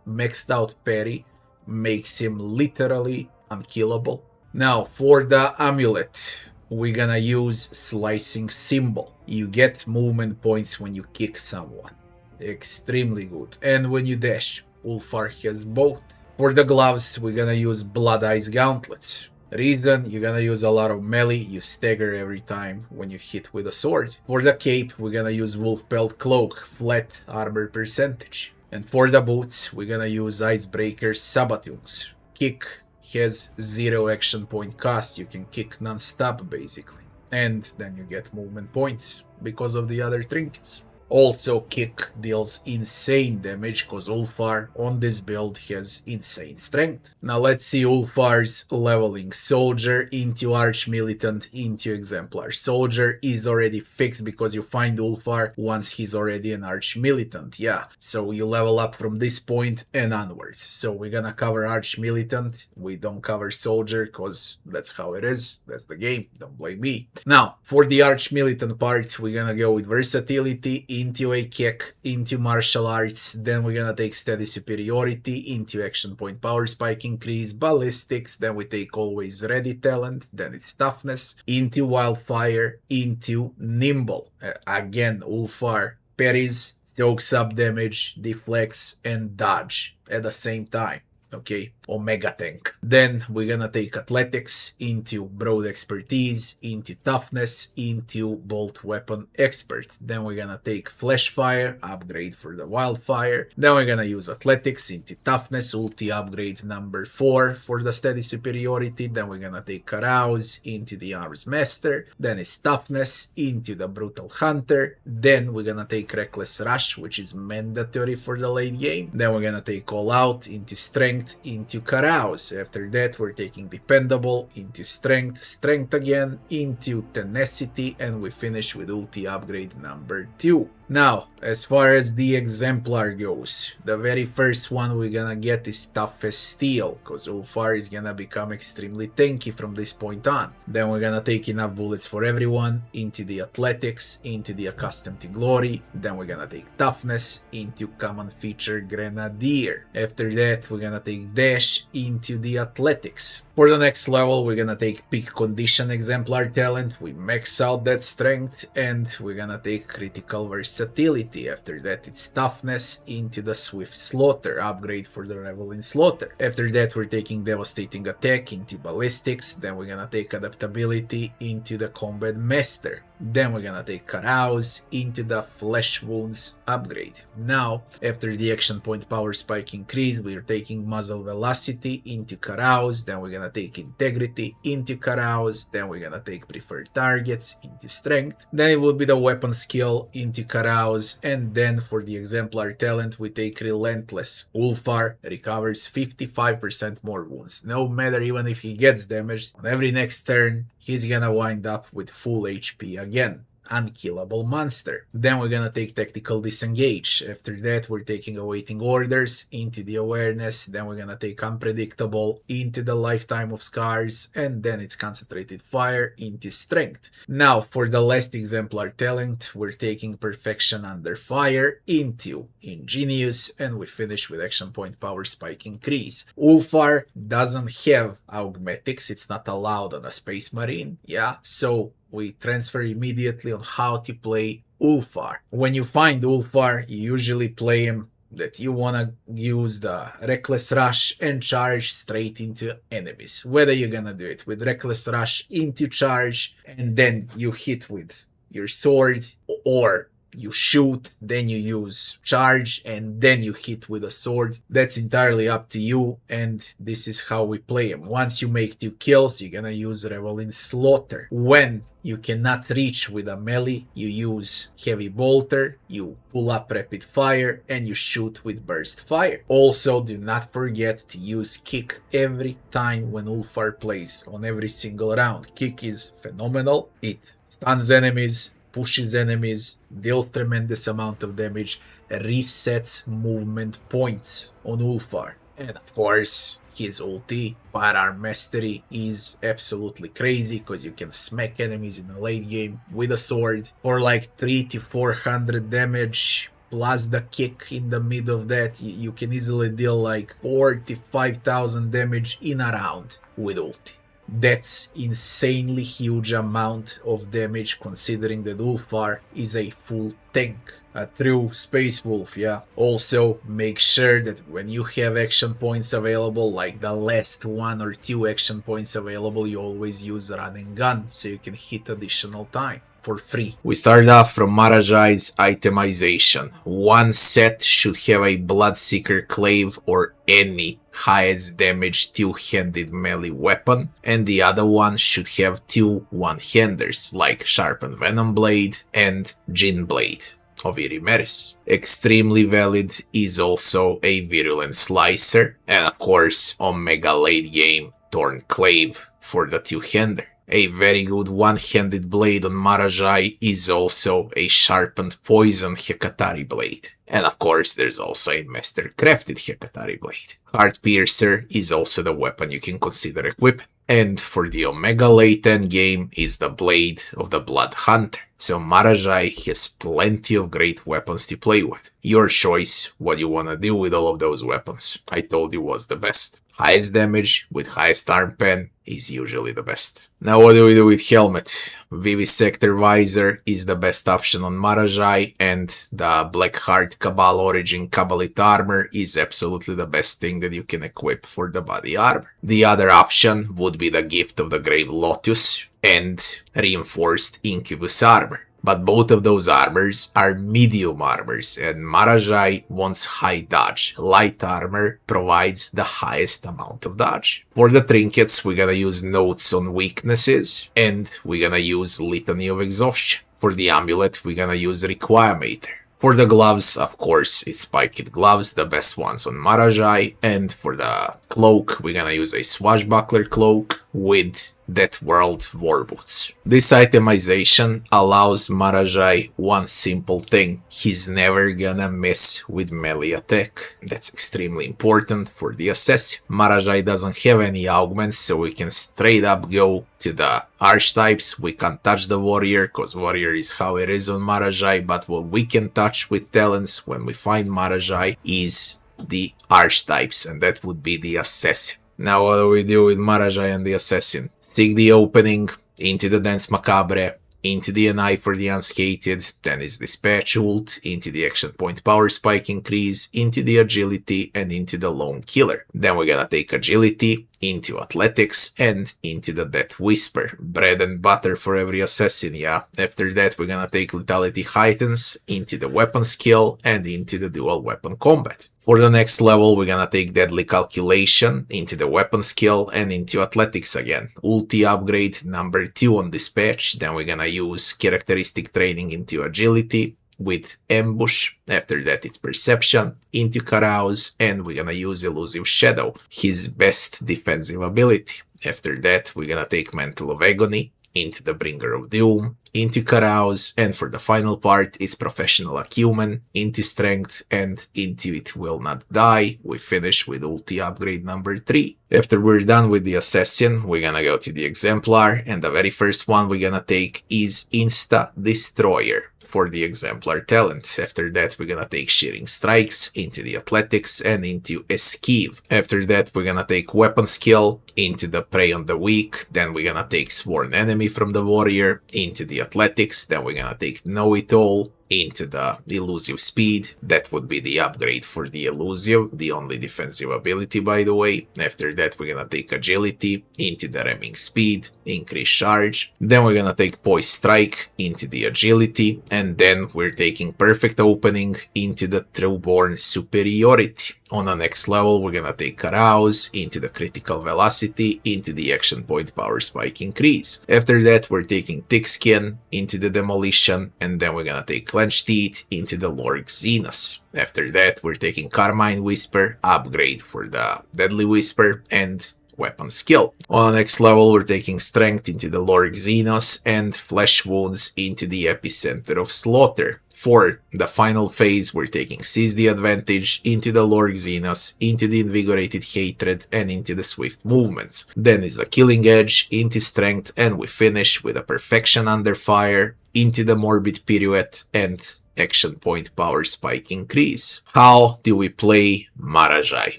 maxed out parry, makes him literally unkillable. Now, for the amulet, we're gonna use Slicing Symbol. You get movement points when you kick someone. Extremely good. And when you dash, Ulfar has both. For the gloves, we're gonna use Blood Ice Gauntlets. Reason, you're gonna use a lot of melee, you stagger every time when you hit with a sword. For the cape, we're gonna use Wolf Pelt Cloak, flat armor percentage. And for the boots, we're gonna use Icebreaker Sabatunes. Kick has 0 action point cost, you can kick non-stop basically. And then you get movement points because of the other trinkets. Also, kick deals insane damage because Ulfar on this build has insane strength. Now let's see Ulfar's leveling. Soldier into Arch-Militant into Exemplar. Soldier is already fixed because you find Ulfar once he's already an Arch-Militant. Yeah, so you level up from this point and onwards. So we're gonna cover Arch-Militant. We don't cover Soldier because that's how it is. That's the game. Don't blame me. Now, for the Arch-Militant part, we're gonna go with versatility into a kick, into martial arts, then we're gonna take steady superiority, into action point power spike increase, ballistics, then we take always ready talent, then it's toughness, into wildfire, into nimble. Again, Ulfar parries, soaks up damage, deflects, and dodge at the same time. Okay, Omega Tank. Then we're gonna take athletics into broad expertise, into toughness, into bolt weapon expert. Then we're gonna take flash fire, upgrade for the wildfire. Then we're gonna use athletics into toughness, ulti upgrade number 4 for the steady superiority. Then we're gonna take carouse into the arms master. Then it's toughness into the brutal hunter. Then we're gonna take reckless rush, which is mandatory for the late game. Then we're gonna take all out into strength, into carouse. After that, we're taking dependable into strength, strength again, into tenacity, and we finish with ulti upgrade number 2. Now, as far as the Exemplar goes, the very first one we're gonna get is tough as steel, cause Ulfar is gonna become extremely tanky from this point on. Then we're gonna take enough bullets for everyone, into the athletics, into the accustomed to glory, then we're gonna take toughness, into common feature grenadier. After that we're gonna take dash into the athletics. For the next level we're gonna take peak condition Exemplar talent, we max out that strength, and we're gonna take critical versatility. After that it's toughness into the swift slaughter, upgrade for the level in slaughter. After that we're taking devastating attack into ballistics, then we're gonna take adaptability into the combat master. Then we're gonna take carouse into the flesh wounds upgrade. Now, after the action point power spike increase, we're taking muzzle velocity into carouse, then we're gonna take integrity into carouse, then we're gonna take preferred targets into strength, then it will be the weapon skill into carouse, and then for the Exemplar talent we take relentless. Ulfar recovers 55% more wounds, no matter even if he gets damaged. On every next turn he's gonna wind up with full HP again. Unkillable monster. Then we're gonna take tactical disengage. After that we're taking awaiting orders into the awareness, then we're gonna take unpredictable into the lifetime of scars, and then it's concentrated fire into strength. Now for the last Exemplar talent we're taking perfection under fire into ingenious, and we finish with action point power spike increase. Ulfar doesn't have augmetics, it's not allowed on a space marine, yeah, so we transfer immediately on how to play Ulfar. When you find Ulfar, you usually play him that you wanna use the Reckless Rush and charge straight into enemies. Whether you're gonna do it with Reckless Rush into charge and then you hit with your sword, or you shoot, then you use charge, and then you hit with a sword. That's entirely up to you, and this is how we play him. Once you make 2 kills, you're gonna use Revel in Slaughter. When you cannot reach with a melee, you use Heavy Bolter, you pull up Rapid Fire, and you shoot with Burst Fire. Also, do not forget to use Kick every time when Ulfar plays, on every single round. Kick is phenomenal. It stuns enemies, pushes enemies, deals tremendous amount of damage, resets movement points on Ulfar. And of course, his ulti, Firearm Mastery, is absolutely crazy because you can smack enemies in the late game with a sword for like 300 to 400 damage. Plus the kick in the mid of that, you can easily deal like 45,000 damage in a round with ulti. That's insanely huge amount of damage considering that Ulfar is a full tank. A true Space Wolf, yeah. Also, make sure that when you have action points available, like the last 1 or 2 action points available, you always use Run and Gun so you can hit additional time for free. We start off from Marazhai's itemization. One set should have a Bloodseeker Clave or any highest damage 2-handed melee weapon, and the other one should have 2 one-handers like Sharpened Venom Blade and Jin Blade of Yrliet. Extremely valid is also a Virulent Slicer, and of course Omega late game Torn Clave for the 2-hander. A very good one-handed blade on Marazhai is also a Sharpened Poison Hekatari Blade. And of course there's also a Master Crafted Hekatari Blade. Heart Piercer is also the weapon you can consider equipping. And for the Omega late end game is the Blade of the Blood Hunter. So Marazhai has plenty of great weapons to play with. Your choice what you wanna do with all of those weapons. I told you was the best. Highest damage with highest arm pen is usually the best. Now what do we do with helmet? Vivisector Visor is the best option on Marazhai, and the Blackheart Cabal Origin Kabbalit Armor is absolutely the best thing that you can equip for the body armor. The other option would be the Gift of the Grave Lotus and Reinforced Incubus Armor. But both of those armors are medium armors, and Marazhai wants high dodge. Light armor provides the highest amount of dodge. For the trinkets, we're gonna use Notes on Weaknesses, and we're gonna use Litany of Exhaustion. For the amulet, we're gonna use Requiemator. For the gloves, of course, it's Spiked Gloves, the best ones on Marazhai, and for the cloak, we're gonna use a Swashbuckler Cloak. with that world war boots. This itemization allows Marazhai one simple thing: he's never gonna mess with melee attack. That's extremely important for the assassin. Marazhai doesn't have any augments, so we can straight up go to the archetypes. We can't touch the warrior, cause warrior is how it is on Marazhai, but what we can touch with talents when we find Marazhai is the archetypes, and that would be the assassin. Now what do we do with Marazhai and the assassin? Seek the opening, into the Dance Macabre, into the NI for the Unscated, then is Dispatch ult, into the action point power spike increase, into the agility, and into the Lone Killer. Then we're gonna take agility, into athletics, and into the Death Whisper. Bread and butter for every assassin, yeah. After that we're gonna take Lethality Heightens, into the weapon skill, and into the dual weapon combat. For the next level we're gonna take Deadly Calculation, into the weapon skill, and into athletics again. Ulti upgrade number 2 on dispatch, then we're gonna use characteristic training into agility with ambush. After that it's perception, into carouse, and we're gonna use elusive shadow, his best defensive ability. After that we're gonna take Mantle of Agony, into the Bringer of Doom, into carouse, and for the final part is professional acumen, into strength, and into it will not die. We finish with ulti upgrade number 3. After we're done with the assassin, we're gonna go to the exemplar, and the very first one we're gonna take is Insta Destroyer for the exemplar talent. After that we're gonna take Shearing Strikes, into the athletics, and into esquive. After that we're gonna take weapon skill, into the Prey on the Weak, then we're gonna take Sworn Enemy from the warrior, into the athletics, then we're gonna take Know It All, into the elusive speed. That would be the upgrade for the elusive, the only defensive ability by the way. After that we're gonna take agility, into the ramming speed, increase charge, then we're gonna take Poise Strike, into the agility, and then we're taking perfect opening, into the Trueborn Superiority. On the next level we're gonna take carouse, into the critical velocity, into the action point power spike increase. After that we're taking thick skin, into the demolition, and then we're gonna take clenched teeth, into the Lorg Xenos. After that we're taking Carmine Whisper, upgrade for the Deadly Whisper, and weapon skill. On the next level we're taking strength, into the Lorg Xenos, and flesh wounds, into the epicenter of slaughter. For the final phase we're taking Seize the Advantage, into the Lorg Xenos, into the Invigorated Hatred, and into the Swift Movements. Then is the Killing Edge, into strength, and we finish with a Perfection Under Fire, into the Morbid Pirouette, and action point power spike increase. How do we play Marazhai?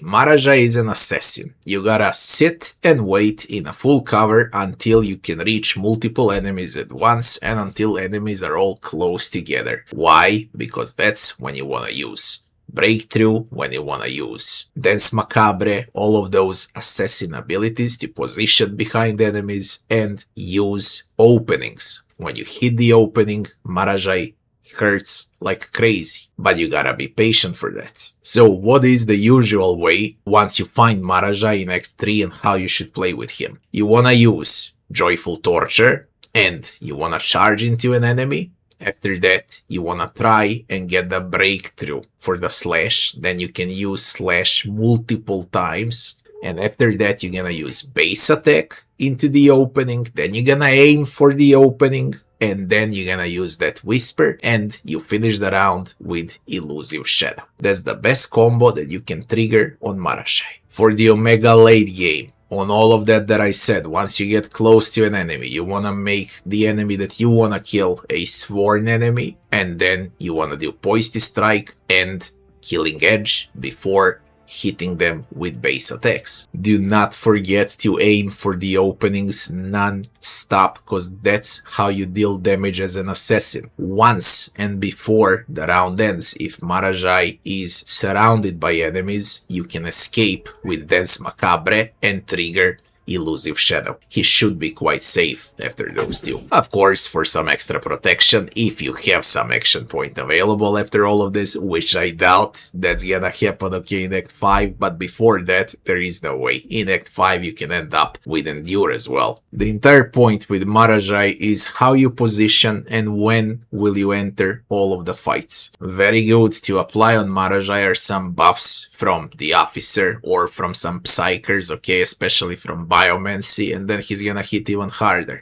Marazhai is an assassin. You gotta sit and wait in a full cover until you can reach multiple enemies at once and until enemies are all close together. Why? Because that's when you wanna use Breakthrough, when you wanna use Dance Macabre, all of those assassin abilities to position behind enemies, and use openings. When you hit the opening, Marazhai hurts like crazy, but you gotta be patient for that. So what is the usual way once you find Marazhai in Act 3 and how you should play with him? You wanna use Joyful Torture, and you wanna charge into an enemy. After that you wanna try and get the breakthrough for the slash, then you can use slash multiple times, and after that you're gonna use base attack into the opening, then you're gonna aim for the opening, and then you're gonna use that whisper, and you finish the round with elusive shadow. That's the best combo that you can trigger on Marazhai. For the Omega late game, on all of that I said, once you get close to an enemy, you wanna make the enemy that you wanna kill a sworn enemy, and then you wanna do Poise to Strike and Killing Edge before hitting them with base attacks. Do not forget to aim for the openings non-stop, cause that's how you deal damage as an assassin. Once and before the round ends, if Marazhai is surrounded by enemies, you can escape with Dance Macabre and trigger Elusive Shadow. He should be quite safe after those two. Of course, for some extra protection, if you have some action point available after all of this, which I doubt that's gonna happen, okay, in Act 5, but before that, there is no way. In Act 5, you can end up with Endure as well. The entire point with Marazhai is how you position and when will you enter all of the fights. Very good to apply on Marazhai are some buffs from the officer or from some psychers, okay, especially from biomancy, and then he's gonna hit even harder.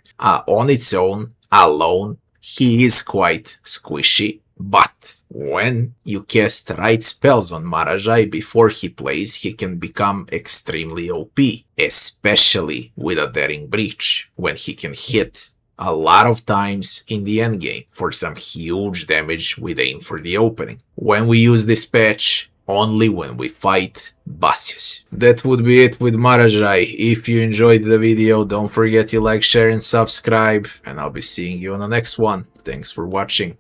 On its own, alone, he is quite squishy, but when you cast right spells on Marazhai before he plays, he can become extremely OP, especially with a Daring Breach, when he can hit a lot of times in the endgame for some huge damage with aim for the opening. When we use this patch, only when we fight bosses. That would be it with Marazhai. If you enjoyed the video, don't forget to like, share and subscribe, and I'll be seeing you on the next one. Thanks for watching.